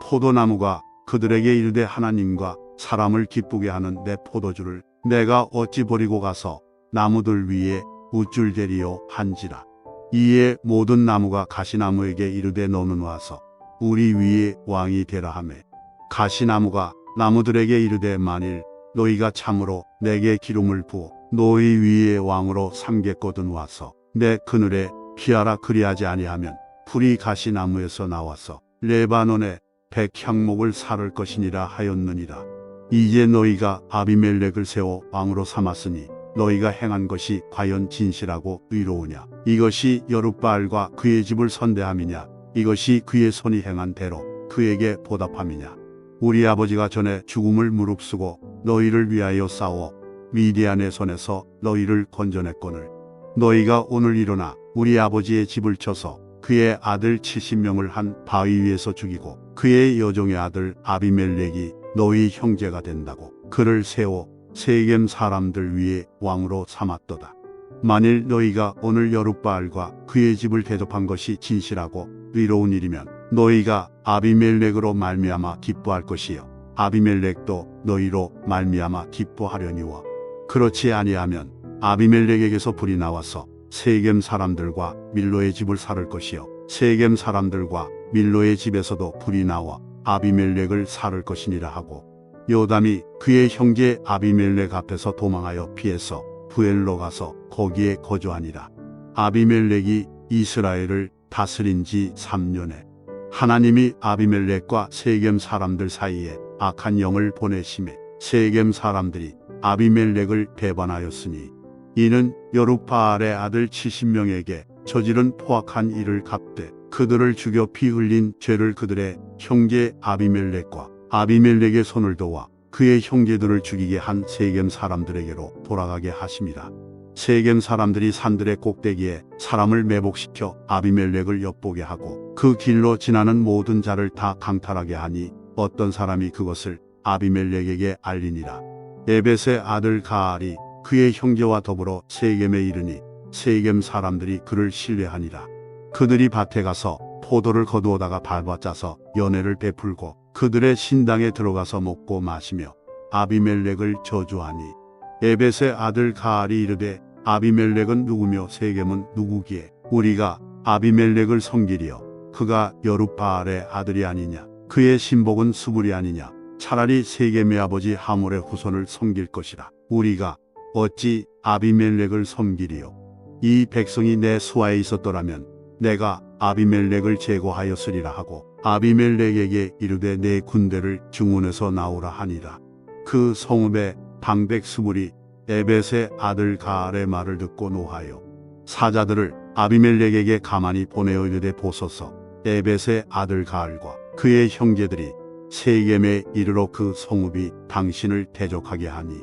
포도나무가 그들에게 이르되 하나님과 사람을 기쁘게 하는 내 포도주를 내가 어찌 버리고 가서 나무들 위에 우쭐대리요 한지라. 이에 모든 나무가 가시나무에게 이르되 너는 와서 우리 위에 왕이 되라 하매 가시나무가 나무들에게 이르되 만일 너희가 참으로 내게 기름을 부어 너희 위에 왕으로 삼겠거든 와서 내 그늘에 피하라. 그리하지 아니하면 풀이 가시나무에서 나와서 레바논의 백향목을 사를 것이니라 하였느니라. 이제 너희가 아비멜렉을 세워 왕으로 삼았으니 너희가 행한 것이 과연 진실하고 의로우냐. 이것이 여룹바알과 그의 집을 선대함이냐. 이것이 그의 손이 행한 대로 그에게 보답함이냐. 우리 아버지가 전에 죽음을 무릅쓰고 너희를 위하여 싸워 미디안의 손에서 너희를 건져냈거늘 너희가 오늘 일어나 우리 아버지의 집을 쳐서 그의 아들 70명을 한 바위 위에서 죽이고 그의 여종의 아들 아비멜렉이 너희 형제가 된다고 그를 세워 세겜 사람들 위에 왕으로 삼았도다. 만일 너희가 오늘 여룻바알과 그의 집을 대접한 것이 진실하고 의로운 일이면 너희가 아비멜렉으로 말미암아 기뻐할 것이요 아비멜렉도 너희로 말미암아 기뻐하려니와 그렇지 아니하면 아비멜렉에게서 불이 나와서 세겜 사람들과 밀로의 집을 살을 것이요 세겜 사람들과 밀로의 집에서도 불이 나와 아비멜렉을 살을 것이니라 하고 요담이 그의 형제 아비멜렉 앞에서 도망하여 피해서 부엘로 가서 거기에 거주하니라. 아비멜렉이 이스라엘을 다스린 지 3년에 하나님이 아비멜렉과 세겜 사람들 사이에 악한 영을 보내심에 세겜 사람들이 아비멜렉을 배반하였으니 이는 여룻바알의 아들 70명에게 저지른 포악한 일을 갚되 그들을 죽여 피 흘린 죄를 그들의 형제 아비멜렉과 아비멜렉의 손을 도와 그의 형제들을 죽이게 한 세겜 사람들에게로 돌아가게 하심이라. 세겜 사람들이 산들의 꼭대기에 사람을 매복시켜 아비멜렉을 엿보게 하고 그 길로 지나는 모든 자를 다 강탈하게 하니 어떤 사람이 그것을 아비멜렉에게 알리니라. 에벳의 아들 가알이 그의 형제와 더불어 세겜에 이르니 세겜 사람들이 그를 신뢰하니라. 그들이 밭에 가서 포도를 거두어다가 밟아 짜서 연회를 베풀고 그들의 신당에 들어가서 먹고 마시며 아비멜렉을 저주하니 에벳의 아들 가알이 이르되 아비멜렉은 누구며 세겜은 누구기에 우리가 아비멜렉을 섬기리요 그가 여룻바알의 아들이 아니냐 그의 신복은 수불이 아니냐 차라리 세겜의 아버지 하몰의 후손을 섬길 것이라 우리가 어찌 아비멜렉을 섬기리요 이 백성이 내 수하에 있었더라면 내가 아비멜렉을 제거하였으리라 하고 아비멜렉에게 이르되 내 군대를 중원에서 나오라 하니라. 그 성읍의 방백 스물이 에벳의 아들 가알의 말을 듣고 노하여 사자들을 아비멜렉에게 가만히 보내어 이르되 보소서 에벳의 아들 가알과 그의 형제들이 세겜에 이르러 그 성읍이 당신을 대적하게 하니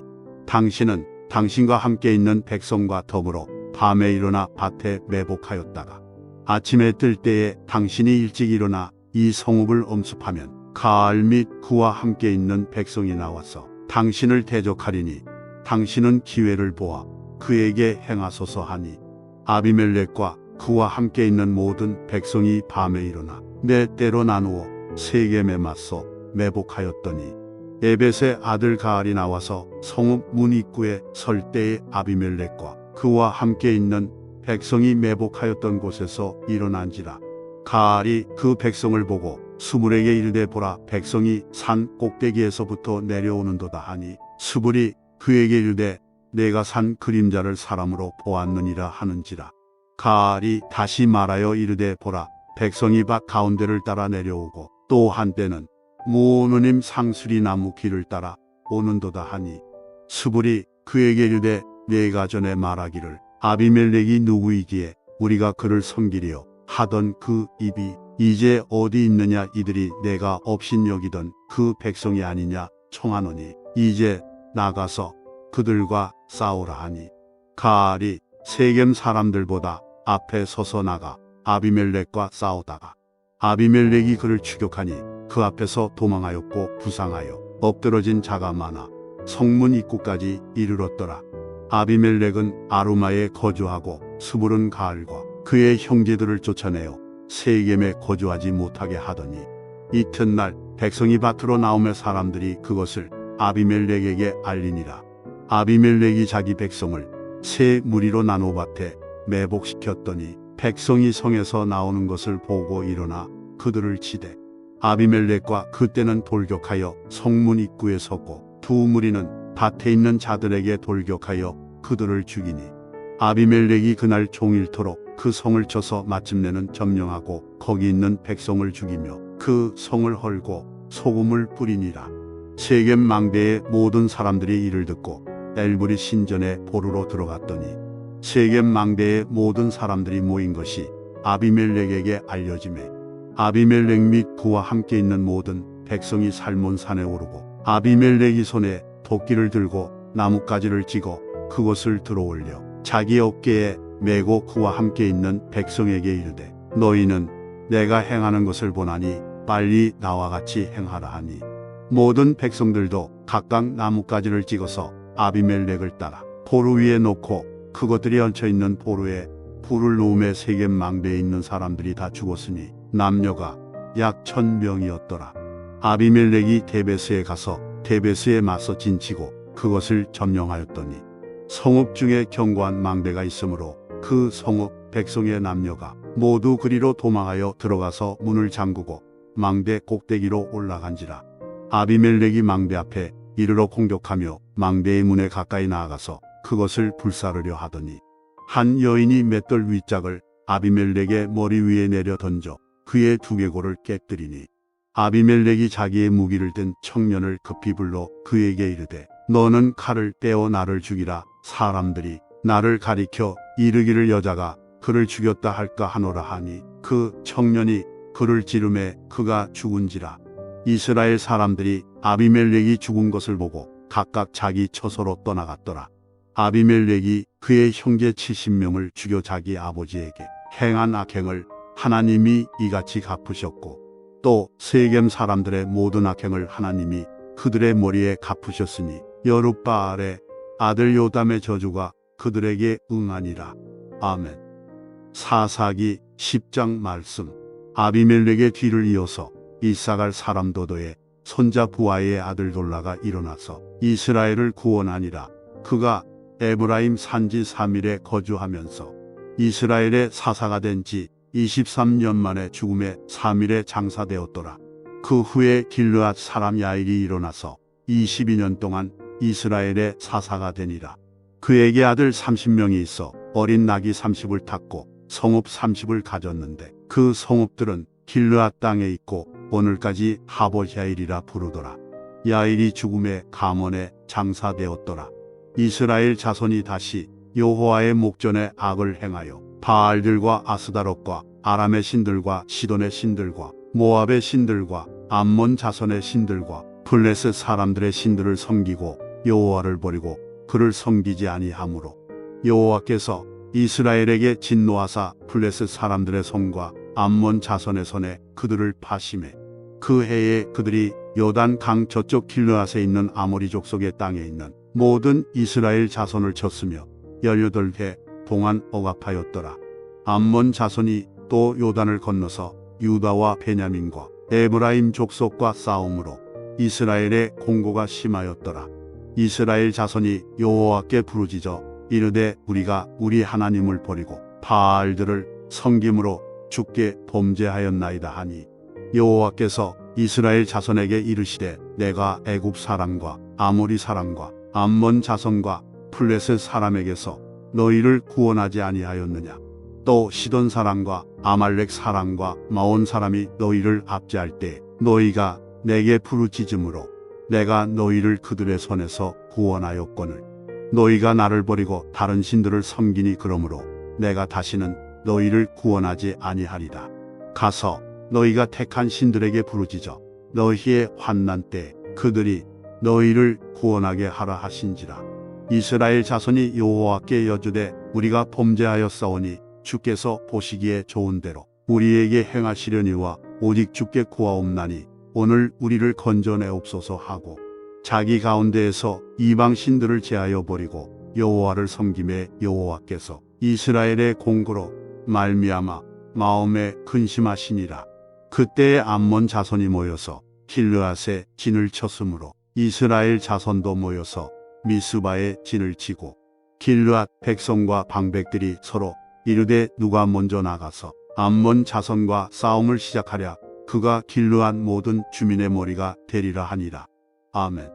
당신은 당신과 함께 있는 백성과 더불어 밤에 일어나 밭에 매복하였다가 아침에 뜰 때에 당신이 일찍 일어나 이 성읍을 엄습하면 가알 및 그와 함께 있는 백성이 나와서 당신을 대적하리니 당신은 기회를 보아 그에게 행하소서 하니 아비멜렉과 그와 함께 있는 모든 백성이 밤에 일어나 네 때로 나누어 세겜에 맞서 매복하였더니 에벳의 아들 가알이 나와서 성읍 문 입구에 설 때에 아비멜렉과 그와 함께 있는 백성이 매복하였던 곳에서 일어난지라. 가알이 그 백성을 보고 수불에게 이르되 보라 백성이 산 꼭대기에서부터 내려오는도다 하니 수불이 그에게 이르되 내가 산 그림자를 사람으로 보았느니라 하는지라. 가알이 다시 말하여 이르되 보라 백성이 밭 가운데를 따라 내려오고 또 한때는 모노님 상수리 나무 길을 따라 오는도다 하니 수불이 그에게 이르되 내가 전에 말하기를 아비멜렉이 누구이기에 우리가 그를 섬기리요 하던 그 입이 이제 어디 있느냐 이들이 내가 업신여기던 그 백성이 아니냐 청하노니 이제 나가서 그들과 싸우라 하니 가알이 세겜 사람들보다 앞에 서서 나가 아비멜렉과 싸우다가 아비멜렉이 그를 추격하니 그 앞에서 도망하였고 부상하여 엎드러진 자가 많아 성문 입구까지 이르렀더라. 아비멜렉은 아루마에 거주하고 수불은 가알과 그의 형제들을 쫓아내어 세겜에 거주하지 못하게 하더니 이튿날 백성이 밭으로 나오며 사람들이 그것을 아비멜렉에게 알리니라. 아비멜렉이 자기 백성을 세 무리로 나누어 밭에 매복시켰더니 백성이 성에서 나오는 것을 보고 일어나 그들을 치되 아비멜렉과 그때는 돌격하여 성문 입구에 섰고 두 무리는 밭에 있는 자들에게 돌격하여 그들을 죽이니 아비멜렉이 그날 종일토록 그 성을 쳐서 마침내는 점령하고 거기 있는 백성을 죽이며 그 성을 헐고 소금을 뿌리니라. 세겜 망대의 모든 사람들이 이를 듣고 엘브리 신전에 보르러 들어갔더니 세겜 망대의 모든 사람들이 모인 것이 아비멜렉에게 알려지매 아비멜렉 및 그와 함께 있는 모든 백성이 살몬 산에 오르고 아비멜렉이 손에 도끼를 들고 나뭇가지를 찌고 그것을 들어올려 자기 어깨에 메고 그와 함께 있는 백성에게 이르되 너희는 내가 행하는 것을 보나니 빨리 나와 같이 행하라 하니 모든 백성들도 각각 나뭇가지를 찍어서 아비멜렉을 따라 보루 위에 놓고 그것들이 얹혀있는 보루에 불을 놓음에 세겜 망대에 있는 사람들이 다 죽었으니 남녀가 약 1000명이었더라. 아비멜렉이 데베스에 가서 데베스에 맞서 진치고 그것을 점령하였더니 성읍 중에 견고한 망대가 있으므로 그 성읍 백성의 남녀가 모두 그리로 도망하여 들어가서 문을 잠그고 망대 꼭대기로 올라간지라. 아비멜렉이 망대 앞에 이르러 공격하며 망대의 문에 가까이 나아가서 그것을 불사르려 하더니 한 여인이 맷돌 윗짝을 아비멜렉의 머리 위에 내려 던져 그의 두개골을 깨뜨리니 아비멜렉이 자기의 무기를 든 청년을 급히 불러 그에게 이르되 너는 칼을 빼어 나를 죽이라. 사람들이 나를 가리켜 이르기를 여자가 그를 죽였다 할까 하노라 하니 그 청년이 그를 지르매 그가 죽은지라. 이스라엘 사람들이 아비멜렉이 죽은 것을 보고 각각 자기 처소로 떠나갔더라. 아비멜렉이 그의 형제 70명을 죽여 자기 아버지에게 행한 악행을 하나님이 이같이 갚으셨고 또 세겜 사람들의 모든 악행을 하나님이 그들의 머리에 갚으셨으니 여룻바알의 아들 요담의 저주가 그들에게 응하니라. 아멘. 사사기 10장 말씀. 아비멜렉의 뒤를 이어서 이사갈 사람 도도의 손자 부하의 아들 돌라가 일어나서 이스라엘을 구원하니라. 그가 에브라임 산지 3일에 거주하면서 이스라엘의 사사가 된 지 23년 만에 죽음에 3일에 장사되었더라. 그 후에 길르앗 사람 야일이 일어나서 22년 동안 이스라엘의 사사가 되니라. 그에게 아들 30명이 있어 어린 낙이 30을 탔고 성읍 30을 가졌는데 그 성읍들은 길르앗 땅에 있고 오늘까지 하봇 야일이라 부르더라. 야일이 죽음에 가문에 장사되었더라. 이스라엘 자손이 다시 여호와의 목전에 악을 행하여 바알들과 아스다롯과 아람의 신들과 시돈의 신들과 모압의 신들과 암몬 자손의 신들과 블레셋 사람들의 신들을 섬기고 여호와를 버리고 그를 섬기지 아니하므로 여호와께서 이스라엘에게 진노하사 블레셋 사람들의 손과 암몬 자손의 손에 그들을 파심해 그 해에 그들이 요단 강 저쪽 길르앗에 있는 아모리 족속의 땅에 있는 모든 이스라엘 자손을 쳤으며 18해 동안 억압하였더라. 암몬 자손이 또 요단을 건너서 유다와 베냐민과 에브라임 족속과 싸움으로 이스라엘의 공고가 심하였더라. 이스라엘 자손이 여호와께 부르짖어 이르되 우리가 우리 하나님을 버리고 바알들을 섬김으로 주께 범죄하였나이다 하니 여호와께서 이스라엘 자손에게 이르시되 내가 애굽 사람과 아모리 사람과 암몬 자손과 블레셋 사람에게서 너희를 구원하지 아니하였느냐. 또 시돈 사람과 아말렉 사람과 마온 사람이 너희를 압제할 때 너희가 내게 부르짖음으로 내가 너희를 그들의 손에서 구원하였거늘 너희가 나를 버리고 다른 신들을 섬기니 그러므로 내가 다시는 너희를 구원하지 아니하리라. 가서 너희가 택한 신들에게 부르짖어 너희의 환난 때 그들이 너희를 구원하게 하라 하신지라. 이스라엘 자손이 여호와께 여쭈되 우리가 범죄하였사오니 주께서 보시기에 좋은 대로 우리에게 행하시려니와 오직 주께 구하옵나니 오늘 우리를 건져내옵소서 하고 자기 가운데에서 이방 신들을 제하여 버리고 여호와를 섬김에 여호와께서 이스라엘의 공고로 말미암아 마음에 근심하시니라. 그때에 암몬 자손이 모여서 길르앗에 진을 쳤으므로 이스라엘 자손도 모여서 미스바에 진을 치고 길르앗 백성과 방백들이 서로 이르되 누가 먼저 나가서 암몬 자손과 싸움을 시작하랴. 그가 길르앗 모든 주민의 머리가 되리라 하니라. 아멘.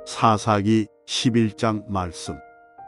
사사기 11장 말씀.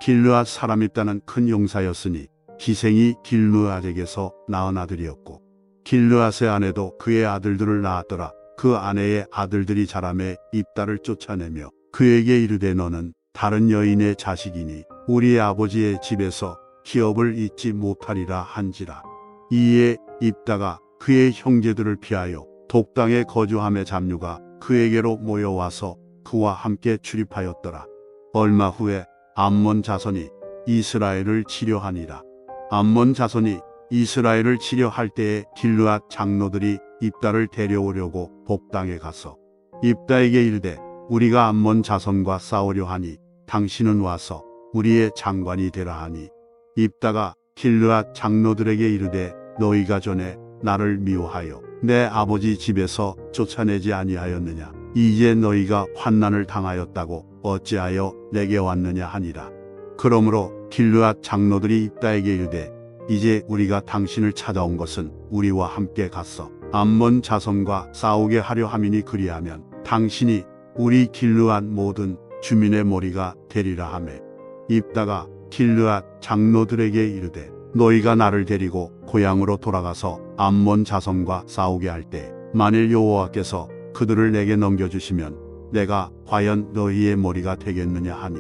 길르앗 사람이 따는 큰 용사였으니 기생이 길르앗에게서 낳은 아들이었고 길르앗의 아내도 그의 아들들을 낳았더라. 그 아내의 아들들이 자라매 입다를 쫓아내며 그에게 이르되 너는 다른 여인의 자식이니 우리 아버지의 집에서 기업을 잊지 못하리라 한지라. 이에 입다가 그의 형제들을 피하여 독당에 거주함의 잡류가 그에게로 모여와서 그와 함께 출입하였더라. 얼마 후에 암몬 자손이 이스라엘을 치려하니라. 암몬 자손이 이스라엘을 치려할 때에 길르앗 장로들이 입다를 데려오려고 복당에 가서 입다에게 이르되 우리가 암몬 자손과 싸우려 하니 당신은 와서 우리의 장관이 되라 하니 입다가 길르앗 장로들에게 이르되 너희가 전에 나를 미워하여 내 아버지 집에서 쫓아내지 아니하였느냐. 이제 너희가 환난을 당하였다고 어찌하여 내게 왔느냐 하니라. 그러므로 길르앗 장로들이 입다에게 이르되 이제 우리가 당신을 찾아온 것은 우리와 함께 갔어 암몬 자손과 싸우게 하려 함이니 그리하면 당신이 우리 길르앗 모든 주민의 머리가 되리라 하매 입다가 길르앗 장로들에게 이르되 너희가 나를 데리고 고향으로 돌아가서 암몬 자손과 싸우게 할 때 만일 여호와께서 그들을 내게 넘겨주시면 내가 과연 너희의 머리가 되겠느냐 하니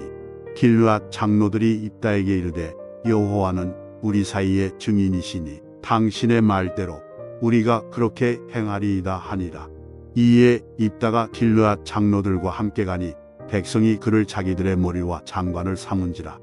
길르앗 장로들이 입다에게 이르되 여호와는 우리 사이의 증인이시니 당신의 말대로 우리가 그렇게 행하리이다 하니라. 이에 입다가 길르앗 장로들과 함께 가니 백성이 그를 자기들의 머리와 장관을 삼은지라.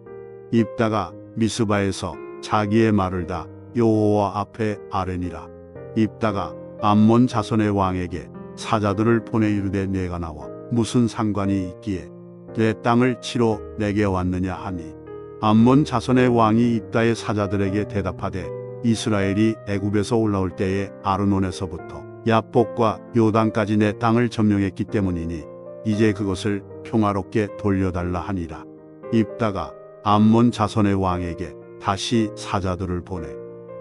입다가 미스바에서 자기의 말을 다 여호와 앞에 아뢰니라. 입다가 암몬 자손의 왕에게 사자들을 보내 이르되 내가 나와 무슨 상관이 있기에 내 땅을 치러 내게 왔느냐 하니 암몬 자손의 왕이 입다의 사자들에게 대답하되 이스라엘이 애굽에서 올라올 때에 아르논에서부터 야복과 요단까지 내 땅을 점령했기 때문이니 이제 그것을 평화롭게 돌려달라 하니라. 입다가 암몬 자손의 왕에게 다시 사자들을 보내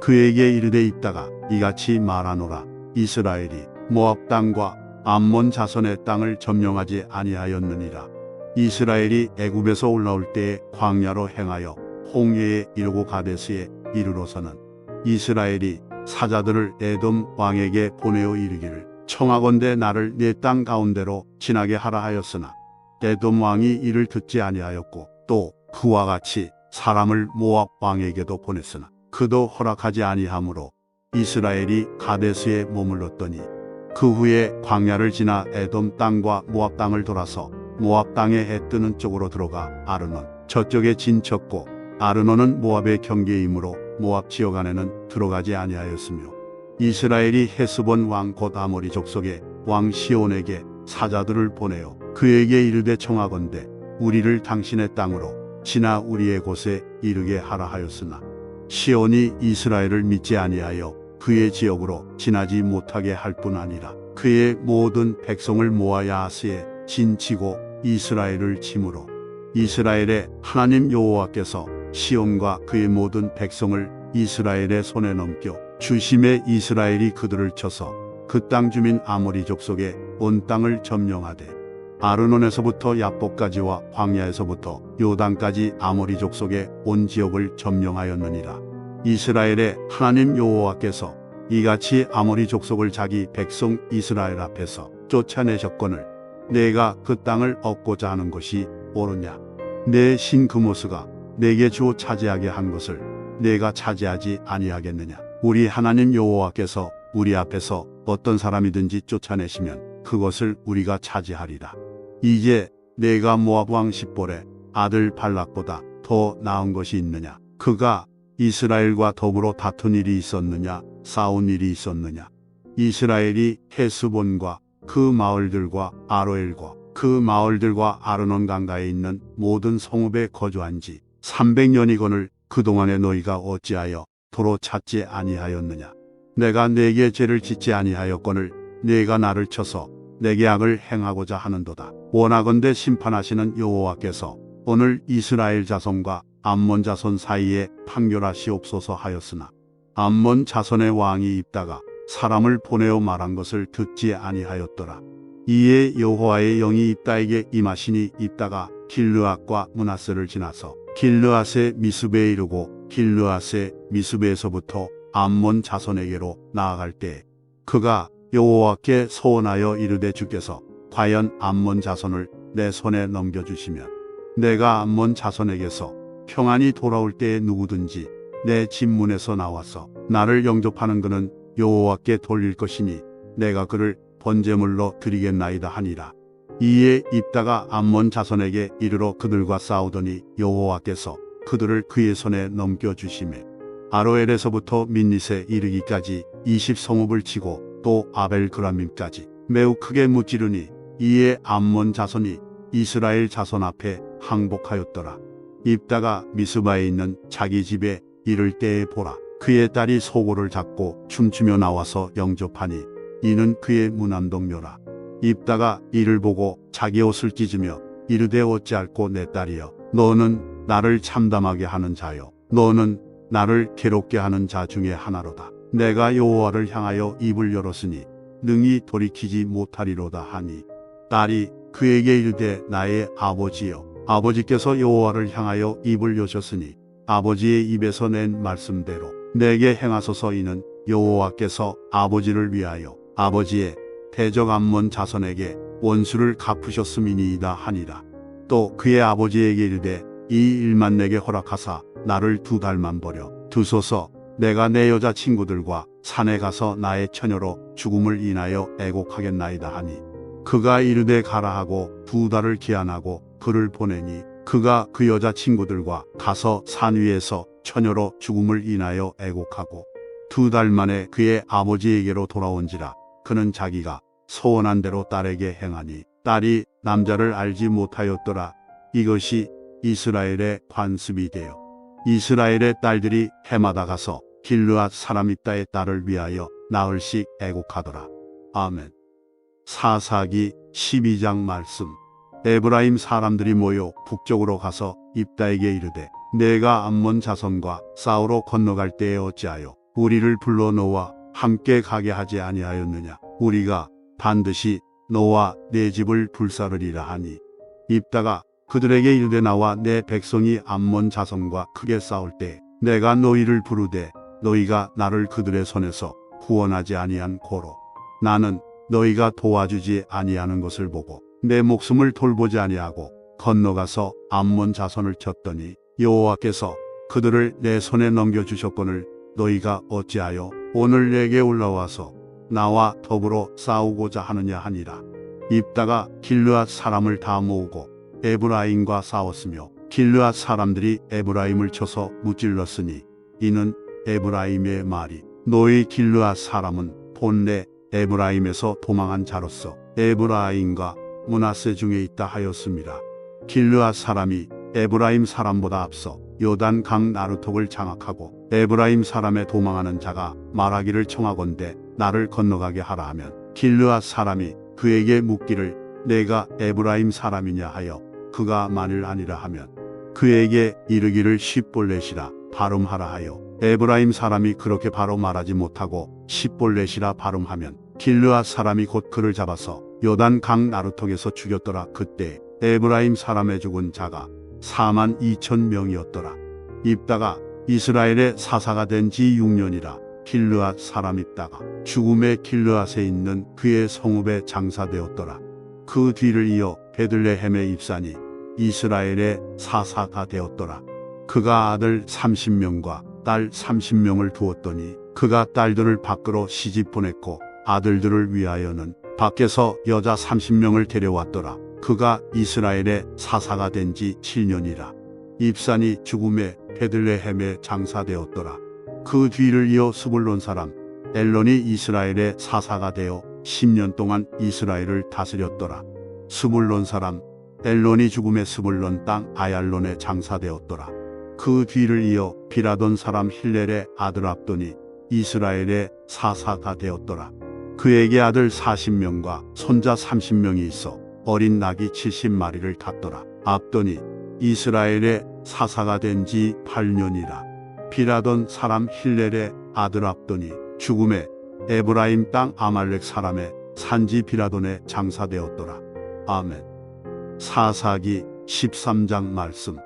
그에게 이르되 입다가 이같이 말하노라. 이스라엘이 모압 땅과 암몬 자손의 땅을 점령하지 아니하였느니라. 이스라엘이 애굽에서 올라올 때에 광야로 행하여 홍해에 이르고 가데스에 이르러서는 이스라엘이 사자들을 에돔 왕에게 보내어 이르기를 청하건대 나를 네 땅 가운데로 지나게 하라 하였으나 에돔 왕이 이를 듣지 아니하였고 또 그와 같이 사람을 모압 왕에게도 보냈으나 그도 허락하지 아니하므로 이스라엘이 가데스에 머물렀더니 그 후에 광야를 지나 에돔 땅과 모압 땅을 돌아서 모압 땅에 해 뜨는 쪽으로 들어가 아르논 저쪽에 진쳤고 아르논은 모압의 경계이므로 모압 지역 안에는 들어가지 아니하였으며 이스라엘이 헤스본 왕 곧 아모리 족속의 왕 시온에게 사자들을 보내어 그에게 이르되 청하건대 우리를 당신의 땅으로 지나 우리의 곳에 이르게 하라 하였으나 시온이 이스라엘을 믿지 아니하여 그의 지역으로 지나지 못하게 할 뿐 아니라 그의 모든 백성을 모아 야스에 진치고 이스라엘을 침으로 이스라엘의 하나님 여호와께서 시온과 그의 모든 백성을 이스라엘의 손에 넘겨 주심에 이스라엘이 그들을 쳐서 그 땅 주민 아모리 족속의 온 땅을 점령하되 아르논에서부터 야복까지와 광야에서부터 요단까지 아모리 족속의 온 지역을 점령하였느니라. 이스라엘의 하나님 여호와께서 이같이 아모리 족속을 자기 백성 이스라엘 앞에서 쫓아내셨거늘 내가 그 땅을 얻고자 하는 것이 옳으냐. 내 신 그모스가 내게 주어 차지하게 한 것을 내가 차지하지 아니하겠느냐. 우리 하나님 여호와께서 우리 앞에서 어떤 사람이든지 쫓아내시면 그것을 우리가 차지하리라. 이제 내가 모압 왕 십볼의 아들 발락보다 더 나은 것이 있느냐. 그가 이스라엘과 더불어 다툰 일이 있었느냐 싸운 일이 있었느냐. 이스라엘이 헤스본과 그 마을들과 아로엘과 그 마을들과 아르논 강가에 있는 모든 성읍에 거주한 지 300년이거늘 그동안에 너희가 어찌하여 도로 찾지 아니하였느냐. 내가 내게 죄를 짓지 아니하였거늘 네가 나를 쳐서 내게 악을 행하고자 하는도다. 원하건대 심판하시는 여호와께서 오늘 이스라엘 자손과 암몬 자손 사이에 판결하시옵소서 하였으나 암몬 자손의 왕이 입다가 사람을 보내어 말한 것을 듣지 아니하였더라. 이에 여호와의 영이 입다에게 임하시니 입다가 길르앗과 므낫세를 지나서 길르앗의 미스베에 이르고 길르앗의 미스베에서부터 암몬 자손에게로 나아갈 때 그가 여호와께 소원하여 이르되 주께서 과연 암몬 자손을 내 손에 넘겨주시면 내가 암몬 자손에게서 평안히 돌아올 때에 누구든지 내 집문에서 나와서 나를 영접하는 그는 여호와께 돌릴 것이니 내가 그를 번제물로 드리겠나이다 하니라. 이에 입다가 암몬 자손에게 이르러 그들과 싸우더니 여호와께서 그들을 그의 손에 넘겨주시매 아로엘에서부터 민닛에 이르기까지 20성읍을 치고 또 아벨그라밈까지 매우 크게 무찌르니 이에 암몬 자손이 이스라엘 자손 앞에 항복하였더라. 입다가 미스바에 있는 자기 집에 이를 때에 보라, 그의 딸이 소고를 잡고 춤추며 나와서 영접하니 이는 그의 무난동료라. 입다가 이를 보고 자기 옷을 찢으며 이르되 어찌할꼬 내 딸이여, 너는 나를 참담하게 하는 자요, 너는 나를 괴롭게 하는 자 중에 하나로다. 내가 여호와를 향하여 입을 열었으니 능히 돌이키지 못하리로다 하니 딸이 그에게 이르되 나의 아버지여, 아버지께서 여호와를 향하여 입을 여셨으니 아버지의 입에서 낸 말씀대로 내게 행하소서. 이는 여호와께서 아버지를 위하여 아버지의 대적 암몬 자손에게 원수를 갚으셨음이니이다 하니라. 또 그의 아버지에게 이르되 이 일만 내게 허락하사 나를 2달만 버려 두소서. 내가 내 여자 친구들과 산에 가서 나의 처녀로 죽음을 인하여 애곡하겠나이다 하니 그가 이르되 가라 하고 2달을 기한하고 그를 보내니 그가 그 여자 친구들과 가서 산 위에서 처녀로 죽음을 인하여 애곡하고 2달 만에 그의 아버지에게로 돌아온지라. 그는 자기가 소원한 대로 딸에게 행하니 딸이 남자를 알지 못하였더라. 이것이 이스라엘의 관습이 되어 이스라엘의 딸들이 해마다 가서 길르앗 사람 입다의 딸을 위하여 나흘씩 애곡하더라. 아멘. 사사기 12장 말씀. 에브라임 사람들이 모여 북쪽으로 가서 입다에게 이르되 내가 암몬 자손과 싸우러 건너갈 때에 어찌하여 우리를 불러 너와 함께 가게 하지 아니하였느냐. 우리가 반드시 너와 내 집을 불사르리라 하니 입다가 그들에게 이르되 나와 내 백성이 암몬 자손과 크게 싸울 때 내가 너희를 부르되 너희가 나를 그들의 손에서 구원하지 아니한 고로 나는 너희가 도와주지 아니하는 것을 보고 내 목숨을 돌보지 아니하고 건너가서 암몬 자손을 쳤더니 여호와께서 그들을 내 손에 넘겨주셨거늘 너희가 어찌하여 오늘 내게 올라와서 나와 더불어 싸우고자 하느냐 하니라. 입다가 길르앗 사람을 다 모으고 에브라임과 싸웠으며 길르앗 사람들이 에브라임을 쳐서 무찔렀으니 이는 에브라임의 말이 너희 길르앗 사람은 본래 에브라임에서 도망한 자로서 에브라임과 므낫세 중에 있다 하였습니다. 길르앗 사람이 에브라임 사람보다 앞서 요단 강 나루톡을 장악하고 에브라임 사람의 도망하는 자가 말하기를 청하건대 나를 건너가게 하라 하면 길르앗 사람이 그에게 묻기를 내가 에브라임 사람이냐 하여 그가 만일 아니라 하면 그에게 이르기를 십볼렛이라 발음하라 하여 에브라임 사람이 그렇게 바로 말하지 못하고 십볼렛이라 발음하면 길르앗 사람이 곧 그를 잡아서 요단 강 나루톡에서 죽였더라. 그때 에브라임 사람의 죽은 자가 42,000명이었더라. 입다가 이스라엘의 사사가 된 지 6년이라 길르앗 사람 입다가 죽음의 길르앗에 있는 그의 성읍에 장사되었더라. 그 뒤를 이어 베들레헴에 입사니 이스라엘의 사사가 되었더라. 그가 아들 30명과 딸 30명을 두었더니 그가 딸들을 밖으로 시집 보냈고 아들들을 위하여는 밖에서 여자 30명을 데려왔더라. 그가 이스라엘의 사사가 된 지 7년이라. 입산이 죽음에 베들레헴에 장사되었더라. 그 뒤를 이어 스불론 사람 엘론이 이스라엘의 사사가 되어 10년 동안 이스라엘을 다스렸더라. 스불론 사람 엘론이 죽음에 스불론 땅 아얄론에 장사되었더라. 그 뒤를 이어 비라돈 사람 힐렐의 아들 압돈이 이스라엘의 사사가 되었더라. 그에게 아들 40명과 손자 30명이 있어 어린 낙이 70마리를 갖더라. 압돈이 이스라엘의 사사가 된 지 8년이라. 비라돈 사람 힐렐의 아들 압돈이 죽음에 에브라임 땅 아말렉 사람의 산지 비라돈에 장사되었더라. 아멘. 사사기 13장 말씀.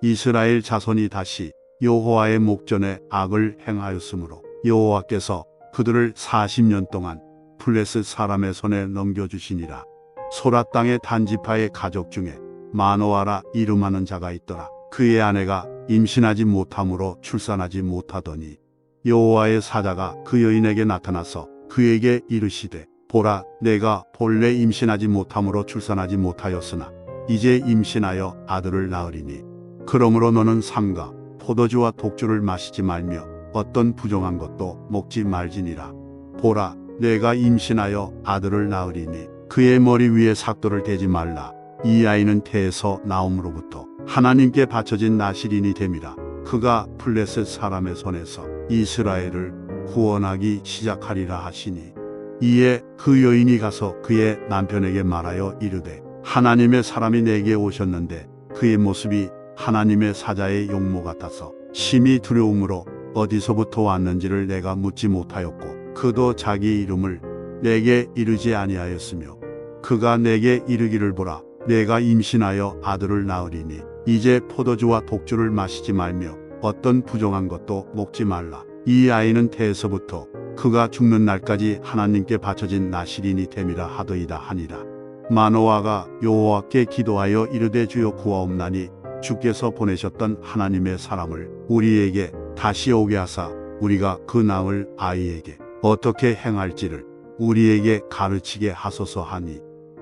이스라엘 자손이 다시 여호와의 목전에 악을 행하였으므로 여호와께서 그들을 40년 동안 블레셋 사람의 손에 넘겨주시니라. 소라 땅의 단지파의 가족 중에 마노아라 이름하는 자가 있더라. 그의 아내가 임신하지 못함으로 출산하지 못하더니 여호와의 사자가 그 여인에게 나타나서 그에게 이르시되 보라 내가 본래 임신하지 못함으로 출산하지 못하였으나 이제 임신하여 아들을 낳으리니 그러므로 너는 삼가 포도주와 독주를 마시지 말며 어떤 부정한 것도 먹지 말지니라. 보라 내가 임신하여 아들을 낳으리니 그의 머리 위에 삭도를 대지 말라. 이 아이는 태에서 나옴으로부터 하나님께 바쳐진 나실인이 됨이라. 그가 블레셋 사람의 손에서 이스라엘을 구원하기 시작하리라 하시니 이에 그 여인이 가서 그의 남편에게 말하여 이르되 하나님의 사람이 내게 오셨는데 그의 모습이 하나님의 사자의 용모 같아서 심히 두려움으로 어디서부터 왔는지를 내가 묻지 못하였고 그도 자기 이름을 내게 이르지 아니하였으며 그가 내게 이르기를 보라 내가 임신하여 아들을 낳으리니 이제 포도주와 독주를 마시지 말며 어떤 부정한 것도 먹지 말라. 이 아이는 태에서부터 그가 죽는 날까지 하나님께 바쳐진 나실인이 됨이라 하더이다 하니라. 마노아가 여호와께 기도하여 이르되 주여 구하옵나니 주께서 보내셨던 하나님의 사람을 우리에게 다시 오게 하사 우리가 그 낳을 아이에게 어떻게 행할지를 우리에게 가르치게 하소서 하니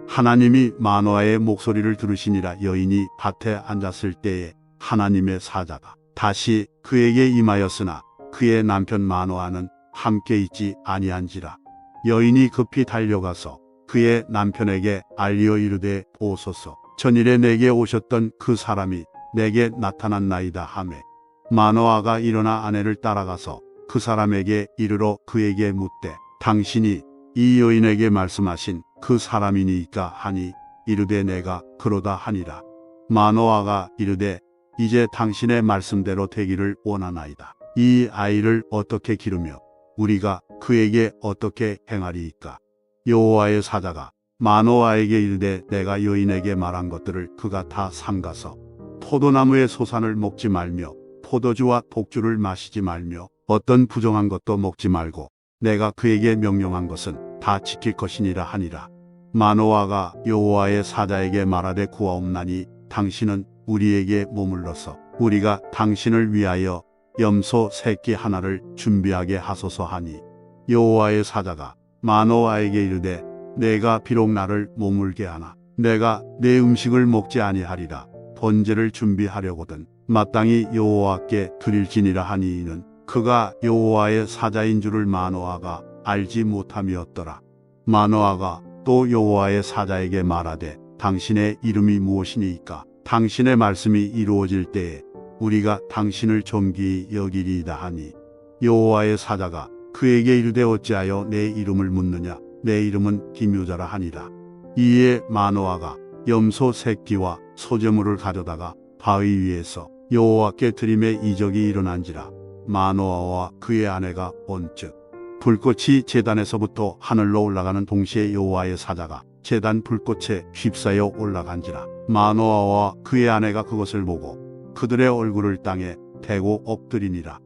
하나님이 마노아의 목소리를 들으시니라. 여인이 밭에 앉았을 때에 하나님의 사자가 다시 그에게 임하였으나 그의 남편 마노아는 함께 있지 아니한지라. 여인이 급히 달려가서 그의 남편에게 알리어 이르되 보소서 전일에 내게 오셨던 그 사람이 내게 나타났나이다 하매 마노아가 일어나 아내를 따라가서 그 사람에게 이르러 그에게 묻되 당신이 이 여인에게 말씀하신 그 사람이니까 하니 이르되 내가 그러다 하니라. 마노아가 이르되 이제 당신의 말씀대로 되기를 원하나이다. 이 아이를 어떻게 기르며 우리가 그에게 어떻게 행하리이까. 여호와의 사자가 마노아에게 이르되 내가 여인에게 말한 것들을 그가 다 삼가서 포도나무의 소산을 먹지 말며 포도주와 독주를 마시지 말며 어떤 부정한 것도 먹지 말고 내가 그에게 명령한 것은 다 지킬 것이니라 하니라. 마노아가 여호와의 사자에게 말하되 구하옵나니 당신은 우리에게 머물러서 우리가 당신을 위하여 염소 새끼 하나를 준비하게 하소서 하니 여호와의 사자가 마노아에게 이르되 내가 비록 나를 머물게 하나 내가 내 음식을 먹지 아니하리라. 번제를 준비하려거든 마땅히 여호와께 드릴지니라 하니 이는 그가 여호와의 사자인 줄을 마노아가 알지 못함이었더라. 마노아가 또 여호와의 사자에게 말하되 당신의 이름이 무엇이니까 당신의 말씀이 이루어질 때에 우리가 당신을 존귀히 여기리이다 하니 여호와의 사자가 그에게 이르되 어찌하여 내 이름을 묻느냐 내 이름은 기묘자라 하니라. 이에 마노아가 염소 새끼와 소재물을 가져다가 바위 위에서 여호와께 드림에 이적이 일어난지라. 마노아와 그의 아내가 본즉 불꽃이 제단에서부터 하늘로 올라가는 동시에 여호와의 사자가 제단 불꽃에 휩싸여 올라간지라. 마노아와 그의 아내가 그것을 보고 그들의 얼굴을 땅에 대고 엎드리니라.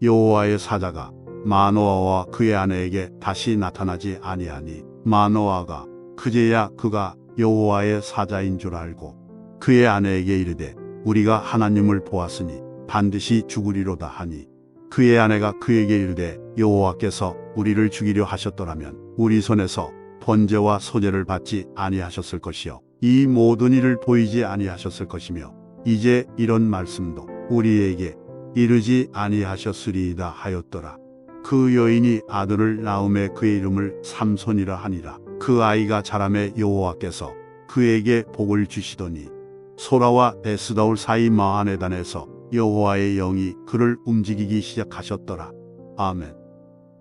여호와의 사자가 마노아와 그의 아내에게 다시 나타나지 아니하니 마노아가 그제야 그가 여호와의 사자인 줄 알고 그의 아내에게 이르되 우리가 하나님을 보았으니 반드시 죽으리로다 하니 그의 아내가 그에게 이르되 여호와께서 우리를 죽이려 하셨더라면 우리 손에서 번제와 소제를 받지 아니하셨을 것이요 이 모든 일을 보이지 아니하셨을 것이며 이제 이런 말씀도 우리에게 이르지 아니하셨으리이다 하였더라. 그 여인이 아들을 낳음에 그의 이름을 삼손이라 하니라. 그 아이가 자라매 여호와께서 그에게 복을 주시더니 소라와 에스다올 사이 마하네단에서 여호와의 영이 그를 움직이기 시작하셨더라. 아멘.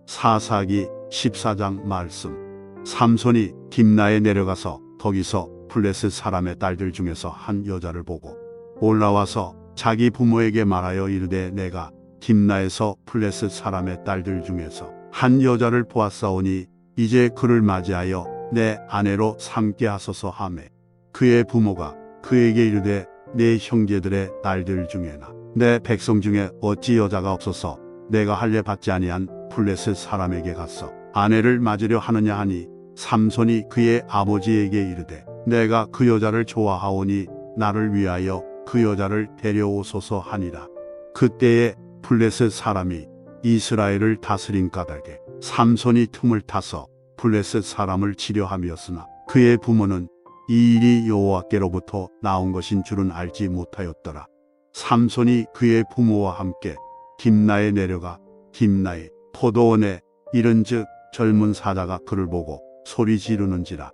사사기 14장 말씀. 삼손이 딥나에 내려가서 거기서 블레셋 사람의 딸들 중에서 한 여자를 보고 올라와서 자기 부모에게 말하여 이르되 내가 딥나에서 블레셋 사람의 딸들 중에서 한 여자를 보았사오니 이제 그를 맞이하여 내 아내로 삼게 하소서 하매 그의 부모가 그에게 이르되 내 형제들의 딸들 중에나 내 백성 중에 어찌 여자가 없어서 내가 할례 받지 아니한 블레셋 사람에게 가서 아내를 맞으려 하느냐 하니 삼손이 그의 아버지에게 이르되 내가 그 여자를 좋아하오니 나를 위하여 그 여자를 데려오소서 하니라. 그때에 블레셋 사람이 이스라엘을 다스린 까닭에 삼손이 틈을 타서 블레셋 사람을 치려함이었으나 그의 부모는 이 일이 여호와께로부터 나온 것인 줄은 알지 못하였더라. 삼손이 그의 부모와 함께 딥나에 내려가 딥나의 포도원에 이른즉 젊은 사자가 그를 보고 소리 지르는지라.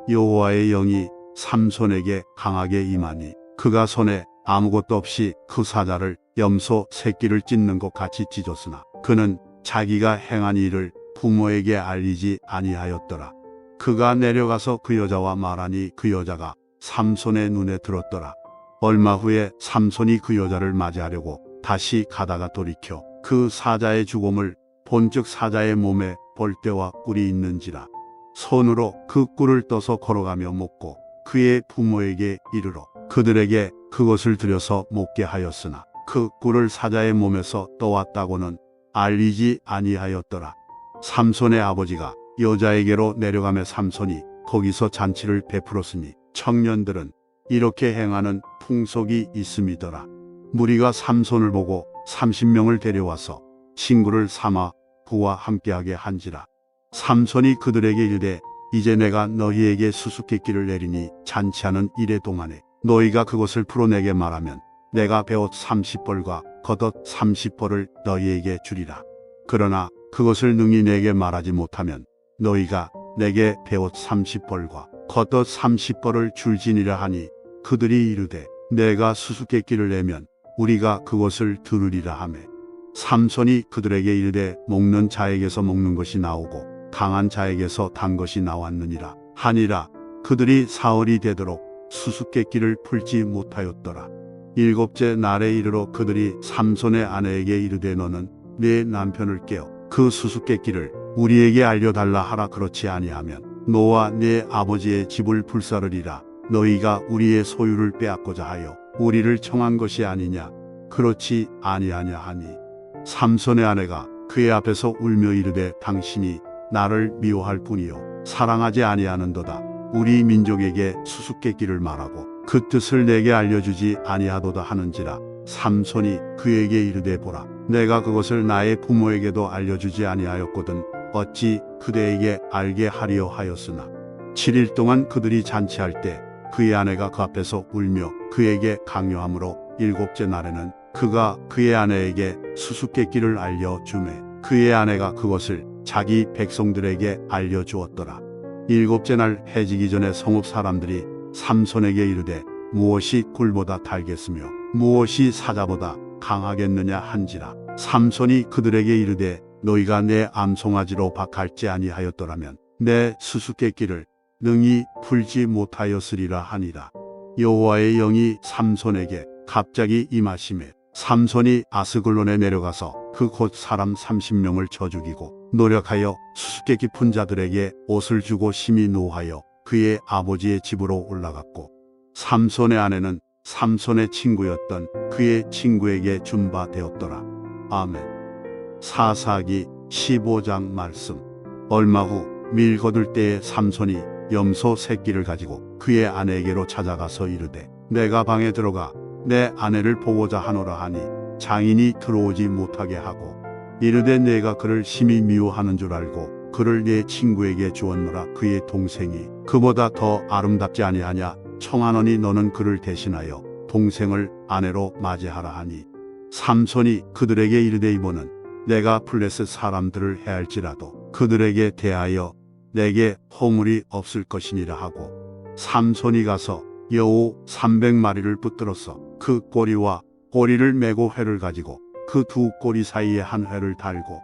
여호와의 영이 삼손에게 강하게 임하니 그가 손에 아무것도 없이 그 사자를 염소 새끼를 찢는 것 같이 찢었으나 그는 자기가 행한 일을 부모에게 알리지 아니하였더라. 그가 내려가서 그 여자와 말하니 그 여자가 삼손의 눈에 들었더라. 얼마 후에 삼손이 그 여자를 맞이하려고 다시 가다가 돌이켜 그 사자의 죽음을 본즉 사자의 몸에 벌떼와 꿀이 있는지라. 손으로 그 꿀을 떠서 걸어가며 먹고 그의 부모에게 이르러 그들에게 그것을 들여서 먹게 하였으나 그 꿀을 사자의 몸에서 떠왔다고는 알리지 아니하였더라. 삼손의 아버지가 여자에게로 내려가며 삼손이 거기서 잔치를 베풀었으니 청년들은 이렇게 행하는 풍속이 있음이더라. 무리가 삼손을 보고 30명을 데려와서 친구를 삼아 그와 함께하게 한지라. 삼손이 그들에게 이르되 이제 내가 너희에게 수수께끼를 내리니 잔치하는 이래 동안에 너희가 그것을 풀어내게 말하면 내가 베옷 30벌과 겉옷 30벌을 너희에게 주리라. 그러나 그것을 능히 내게 말하지 못하면 너희가 내게 베옷 30벌과 겉옷 30벌을 줄지니라 하니 그들이 이르되 내가 수수께끼를 내면 우리가 그것을 들으리라 하매 삼손이 그들에게 이르되 먹는 자에게서 먹는 것이 나오고 강한 자에게서 단 것이 나왔느니라 하니라. 그들이 사흘이 되도록 수수께끼를 풀지 못하였더라. 일곱째 날에 이르러 그들이 삼손의 아내에게 이르되 너는 네 남편을 깨어 그 수수께끼를 우리에게 알려달라 하라. 그렇지 아니하면 너와 네 아버지의 집을 불사르리라. 너희가 우리의 소유를 빼앗고자 하여 우리를 청한 것이 아니냐. 그렇지 아니하냐 하니 삼손의 아내가 그의 앞에서 울며 이르되 당신이 나를 미워할 뿐이요 사랑하지 아니하는도다. 우리 민족에게 수수께끼를 말하고 그 뜻을 내게 알려주지 아니하도다 하는지라. 삼손이 그에게 이르되 보라 내가 그것을 나의 부모에게도 알려주지 아니하였거든 어찌 그대에게 알게 하리요 하였으나 7일 동안 그들이 잔치할 때 그의 아내가 그 앞에서 울며 그에게 강요하므로 일곱째 날에는 그가 그의 아내에게 수수께끼를 알려주매 그의 아내가 그것을 자기 백성들에게 알려주었더라. 일곱째 날 해지기 전에 성읍 사람들이 삼손에게 이르되 무엇이 꿀보다 달겠으며 무엇이 사자보다 강하겠느냐 한지라. 삼손이 그들에게 이르되 너희가 내 암송아지로 박할지 아니하였더라면 내 수수께끼를 능히 풀지 못하였으리라 하니라. 여호와의 영이 삼손에게 갑자기 임하시매 삼손이 아스글론에 내려가서 그 곧 사람 30명을 쳐 죽이고 노력하여 수수께끼 푼 자들에게 옷을 주고 심히 노하여 그의 아버지의 집으로 올라갔고 삼손의 아내는 삼손의 친구였던 그의 친구에게 준 바 되었더라. 아멘. 사사기 15장 말씀. 얼마 후 밀 거둘 때에 삼손이 염소 새끼를 가지고 그의 아내에게로 찾아가서 이르되 내가 방에 들어가 내 아내를 보고자 하노라 하니 장인이 들어오지 못하게 하고 이르되 내가 그를 심히 미워하는 줄 알고 그를 내 친구에게 주었노라. 그의 동생이 그보다 더 아름답지 아니하냐. 청하노니 너는 그를 대신하여 동생을 아내로 맞이하라 하니 삼손이 그들에게 이르되 이보는 내가 블레셋 사람들을 해할지라도 그들에게 대하여 내게 허물이 없을 것이니라 하고 삼손이 가서 여우 300마리를 붙들어서 그 꼬리와 꼬리를 메고 회를 가지고 그 두 꼬리 사이에 한 회를 달고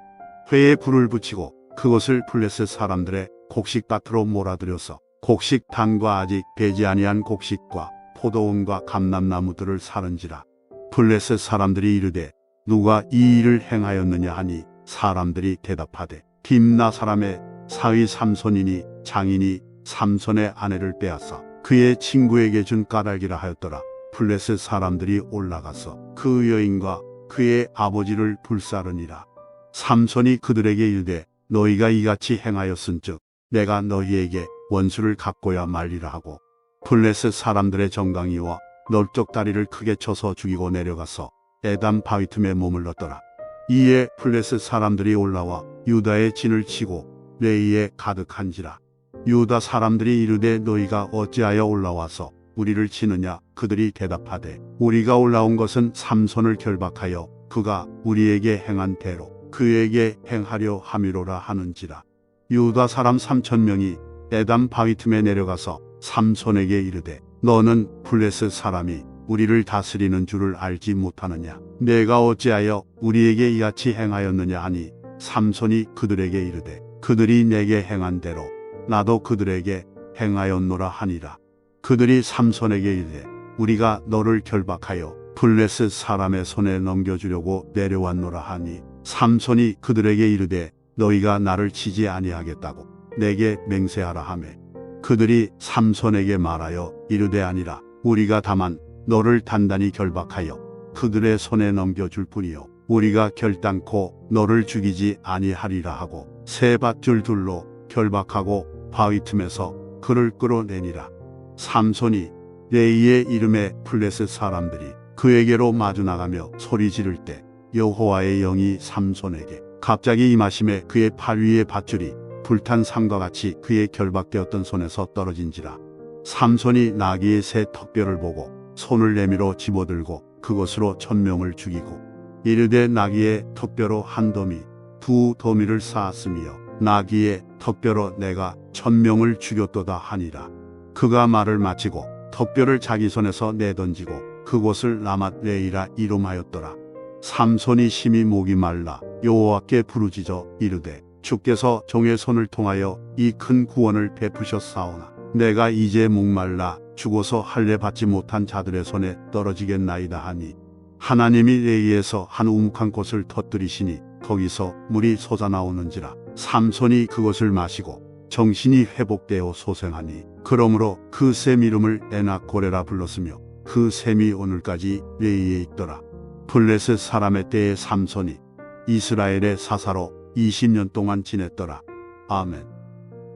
회에 불을 붙이고 그것을 블레셋 사람들의 곡식밭으로 몰아들여서 곡식단과 아직 배지 아니한 곡식과 포도원과 감람나무들을 사른지라. 블레셋 사람들이 이르되 누가 이 일을 행하였느냐 하니 사람들이 대답하되 딥나 사람의 사위 삼손이니 장인이 삼손의 아내를 빼앗아 그의 친구에게 준 까닭이라 하였더라. 블레셋 사람들이 올라가서 그 여인과 그의 아버지를 불사르니라. 삼손이 그들에게 이르되 너희가 이같이 행하였은즉 내가 너희에게 원수를 갚고야 말리라 하고 블레셋 사람들의 정강이와 넓적 다리를 크게 쳐서 죽이고 내려가서 에담 바위 틈에 머물렀더라. 이에 블레셋 사람들이 올라와 유다의 진을 치고 레이에 가득한지라. 유다 사람들이 이르되 너희가 어찌하여 올라와서 우리를 치느냐. 그들이 대답하되 우리가 올라온 것은 삼손을 결박하여 그가 우리에게 행한 대로 그에게 행하려 함이로라 하는지라. 유다 사람 3,000명이 에담 바위 틈에 내려가서 삼손에게 이르되 너는 블레셋 사람이 우리를 다스리는 줄을 알지 못하느냐. 내가 어찌하여 우리에게 이같이 행하였느냐 하니 삼손이 그들에게 이르되 그들이 내게 행한 대로 나도 그들에게 행하였노라 하니라. 그들이 삼손에게 이르되 우리가 너를 결박하여 블레셋 사람의 손에 넘겨주려고 내려왔노라 하니 삼손이 그들에게 이르되 너희가 나를 치지 아니하겠다고 내게 맹세하라 하매 그들이 삼손에게 말하여 이르되 아니라 우리가 다만 너를 단단히 결박하여 그들의 손에 넘겨줄 뿐이요 우리가 결단코 너를 죽이지 아니하리라 하고 세 밧줄 둘로 결박하고 바위 틈에서 그를 끌어내니라. 삼손이 레이의 이름에 블레셋 사람들이 그에게로 마주 나가며 소리 지를 때 여호와의 영이 삼손에게 갑자기 임하심에 그의 팔 위의 밧줄이 불탄 삼과 같이 그의 결박되었던 손에서 떨어진지라. 삼손이 나귀의 새 턱뼈를 보고 손을 내밀어 집어들고 그것으로 1,000명을 죽이고 이르되 나귀의 턱뼈로 한 더미 두 더미를 쌓았으며 나귀의 턱뼈로 내가 1,000명을 죽였도다 하니라. 그가 말을 마치고 턱뼈를 자기 손에서 내던지고 그곳을 라맛 레이라 이름하였더라. 삼손이 심히 목이 말라 여호와께 부르짖어 이르되 주께서 종의 손을 통하여 이 큰 구원을 베푸셨사오나 내가 이제 목말라 죽어서 할례 받지 못한 자들의 손에 떨어지겠나이다 하니 하나님이 레이에서 한 우묵한 곳을 터뜨리시니 거기서 물이 솟아나오는지라. 삼손이 그것을 마시고 정신이 회복되어 소생하니 그러므로 그 샘 이름을 에낙고레라 불렀으며 그 샘이 오늘까지 레이에 있더라. 블레셋 사람의 때에 삼손이 이스라엘의 사사로 20년 동안 지냈더라. 아멘.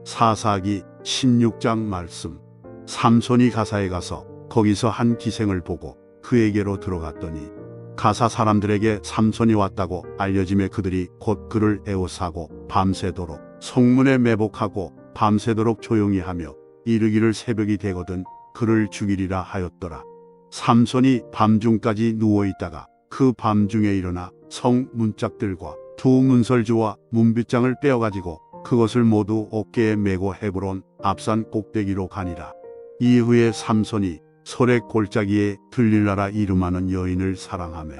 사사기 16장 말씀. 삼손이 가사에 가서 거기서 한 기생을 보고 그에게로 들어갔더니 가사 사람들에게 삼손이 왔다고 알려짐에 그들이 곧 그를 애워싸고 밤새도록 성문에 매복하고 밤새도록 조용히 하며 이르기를 새벽이 되거든 그를 죽이리라 하였더라. 삼손이 밤중까지 누워있다가 그 밤중에 일어나 성 문짝들과 두 문설주와 문빗장을 빼어가지고 그것을 모두 어깨에 메고 헤브론 앞산 꼭대기로 가니라. 이후에 삼손이 소렉 골짜기에 들릴라라 이름하는 여인을 사랑하며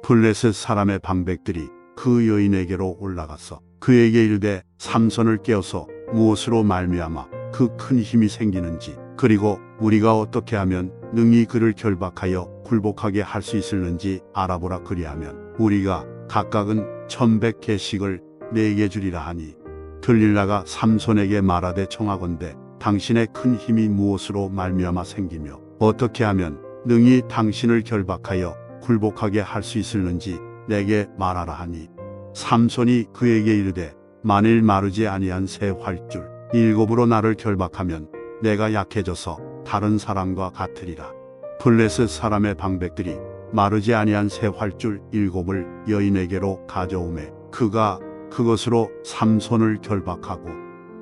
블레셋 사람의 방백들이 그 여인에게로 올라가서 그에게 이르되 삼손을 깨어서 무엇으로 말미암아 그 큰 힘이 생기는지 그리고 우리가 어떻게 하면 능히 그를 결박하여 굴복하게 할 수 있을는지 알아보라. 그리하면 우리가 각각은 1,100개씩을 내게 주리라 하니 들릴라가 삼손에게 말하되 청하건대 당신의 큰 힘이 무엇으로 말미암아 생기며 어떻게 하면 능히 당신을 결박하여 굴복하게 할 수 있을는지 내게 말하라 하니 삼손이 그에게 이르되 만일 마르지 아니한 새 활줄 7으로 나를 결박하면 내가 약해져서 다른 사람과 같으리라. 블레셋 사람의 방백들이 마르지 아니한 새 활줄 7을 여인에게로 가져오매 그가 그것으로 삼손을 결박하고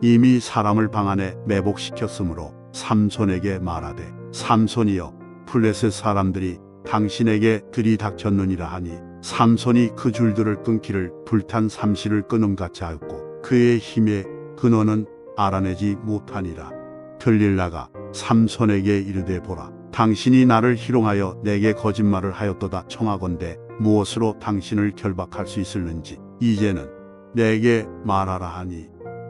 이미 사람을 방 안에 매복시켰으므로 삼손에게 말하되 삼손이여 블레셋 사람들이 당신에게 들이닥쳤느니라 하니 삼손이 그 줄들을 끊기를 불탄 삼시를 끊음같이 하였고 그의 힘에 근원은 알아내지 못하니라. 들릴라가 삼손에게 이르되 보라 당신이 나를 희롱하여 내게 거짓말을 하였도다 청하건대 무엇으로 당신을 결박할 수 있을는지 이제는 내게 말하라 하니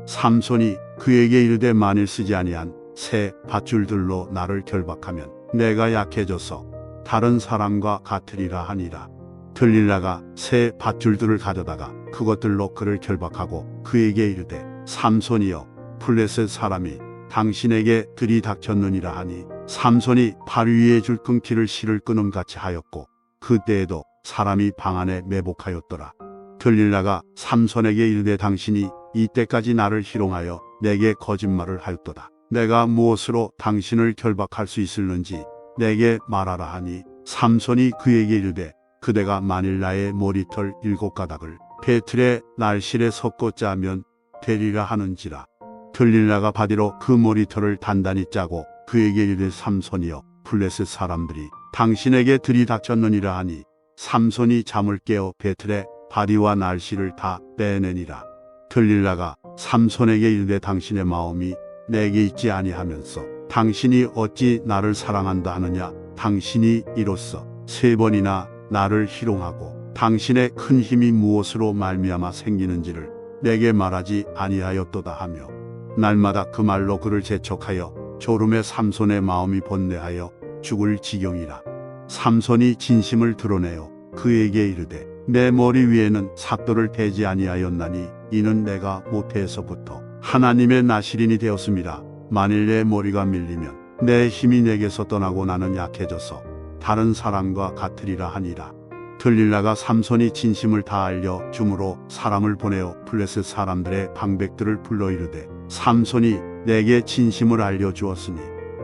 삼손이 그에게 이르되 만일 쓰지 아니한 새 밧줄들로 나를 결박하면 내가 약해져서 다른 사람과 같으리라 하니라. 들릴라가 새 밧줄들을 가져다가 그것들로 그를 결박하고 그에게 이르되 삼손이여 블레셋 사람이 당신에게 들이닥쳤느니라 하니 삼손이 팔 위에 줄 끊기를 실을 끊음같이 하였고 그때에도 사람이 방 안에 매복하였더라. 들릴라가 삼손에게 이르되 당신이 이때까지 나를 희롱하여 내게 거짓말을 하였도다. 내가 무엇으로 당신을 결박할 수 있을는지 내게 말하라 하니 삼손이 그에게 이르되 그대가 만일 나의 머리털 7가닥을 배틀에 날실에 섞어 짜면 되리라 하는지라. 들릴라가 바디로 그 머리털을 단단히 짜고 그에게 이르되 삼손이여 블레셋 사람들이 당신에게 들이닥쳤느니라 하니 삼손이 잠을 깨어 배틀에 바디와 날씨를 다 빼내니라. 들릴라가 삼손에게 이르되 당신의 마음이 내게 있지 아니하면서 당신이 어찌 나를 사랑한다 하느냐. 당신이 이로써 3번이나 나를 희롱하고 당신의 큰 힘이 무엇으로 말미암아 생기는지를 내게 말하지 아니하였도다 하며 날마다 그 말로 그를 재촉하여 졸음에 삼손의 마음이 번뇌하여 죽을 지경이라. 삼손이 진심을 드러내어 그에게 이르되 내 머리 위에는 삿돌을 대지 아니하였나니 이는 내가 모태에서부터 하나님의 나시린이 되었음이라. 만일 내 머리가 밀리면 내 힘이 내게서 떠나고 나는 약해져서 다른 사람과 같으리라 하니라. 들릴라가 삼손이 진심을 다 알려 줌으로 사람을 보내어 블레셋 사람들의 방백들을 불러 이르되 삼손이 내게 진심을 알려 주었으니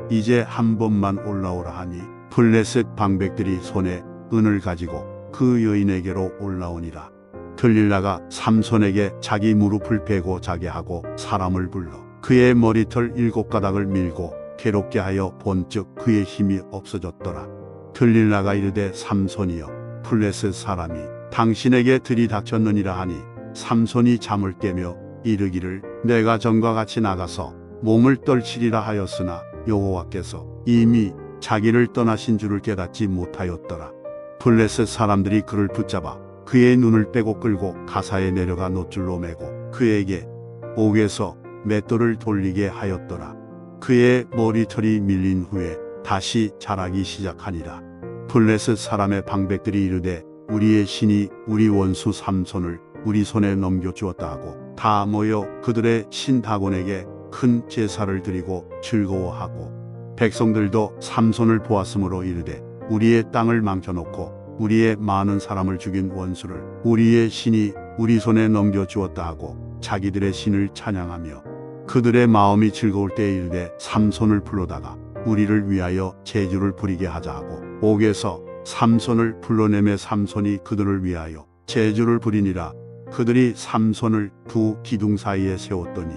이제 한 번만 올라오라 하니 블레셋 방백들이 손에 은을 가지고 그 여인에게로 올라오니라. 들릴라가 삼손에게 자기 무릎을 베고 자게 하고 사람을 불러 그의 머리털 7가닥을 밀고 괴롭게 하여 본즉 그의 힘이 없어졌더라. 들릴라가 이르되 삼손이여 블레셋 사람이 당신에게 들이닥쳤느니라 하니 삼손이 잠을 깨며 이르기를 내가 전과 같이 나가서 몸을 떨치리라 하였으나 여호와께서 이미 자기를 떠나신 줄을 깨닫지 못하였더라. 블레셋 사람들이 그를 붙잡아 그의 눈을 빼고 끌고 가사에 내려가 놋줄로 매고 그에게 옥에서 맷돌을 돌리게 하였더라. 그의 머리털이 밀린 후에 다시 자라기 시작하니라. 블레셋 사람의 방백들이 이르되 우리의 신이 우리 원수 삼손을 우리 손에 넘겨주었다 하고 다 모여 그들의 신 다곤에게 큰 제사를 드리고 즐거워하고 백성들도 삼손을 보았으므로 이르되 우리의 땅을 망쳐놓고 우리의 많은 사람을 죽인 원수를 우리의 신이 우리 손에 넘겨주었다 하고 자기들의 신을 찬양하며 그들의 마음이 즐거울 때에 이르되 삼손을 불러다가 우리를 위하여 제주를 부리게 하자 하고 옥에서 삼손을 불러내매 삼손이 그들을 위하여 제주를 부리니라. 그들이 삼손을 두 기둥 사이에 세웠더니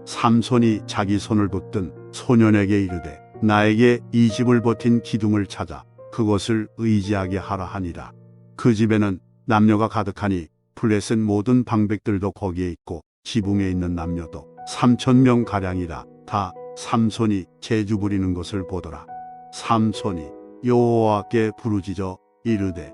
삼손이 자기 손을 붙든 소년에게 이르되 나에게 이 집을 버틴 기둥을 찾아 그것을 의지하게 하라 하니라. 그 집에는 남녀가 가득하니 블레셋 모든 방백들도 거기에 있고 지붕에 있는 남녀도 3,000명 가량이라. 다 삼손이 제주 부리는 것을 보더라. 삼손이 여호와께 부르짖어 이르되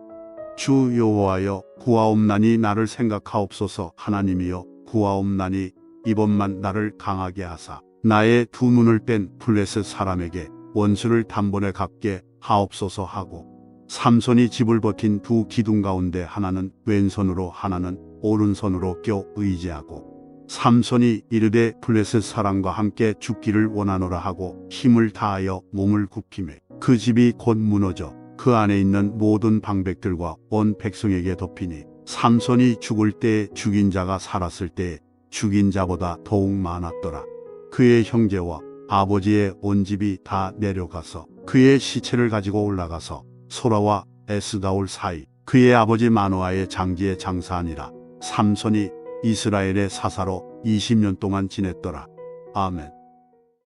주 여호와여 구하옵나니 나를 생각하옵소서. 하나님이여 구하옵나니 이번만 나를 강하게 하사 나의 두 눈을 뺀 블레셋 사람에게 원수를 단번에 갚게 하옵소서 하고 삼손이 집을 버틴 두 기둥 가운데 하나는 왼손으로 하나는 오른손으로 껴 의지하고 삼손이 이르되 블레셋 사람과 함께 죽기를 원하노라 하고 힘을 다하여 몸을 굽히매 그 집이 곧 무너져 그 안에 있는 모든 방백들과 온 백성에게 덮이니 삼손이 죽을 때에 죽인 자가 살았을 때에 죽인 자보다 더욱 많았더라. 그의 형제와 아버지의 온 집이 다 내려가서 그의 시체를 가지고 올라가서 소라와 에스다올 사이 그의 아버지 마노아의 장지에 장사하니라. 삼손이 이스라엘의 사사로 20년 동안 지냈더라. 아멘.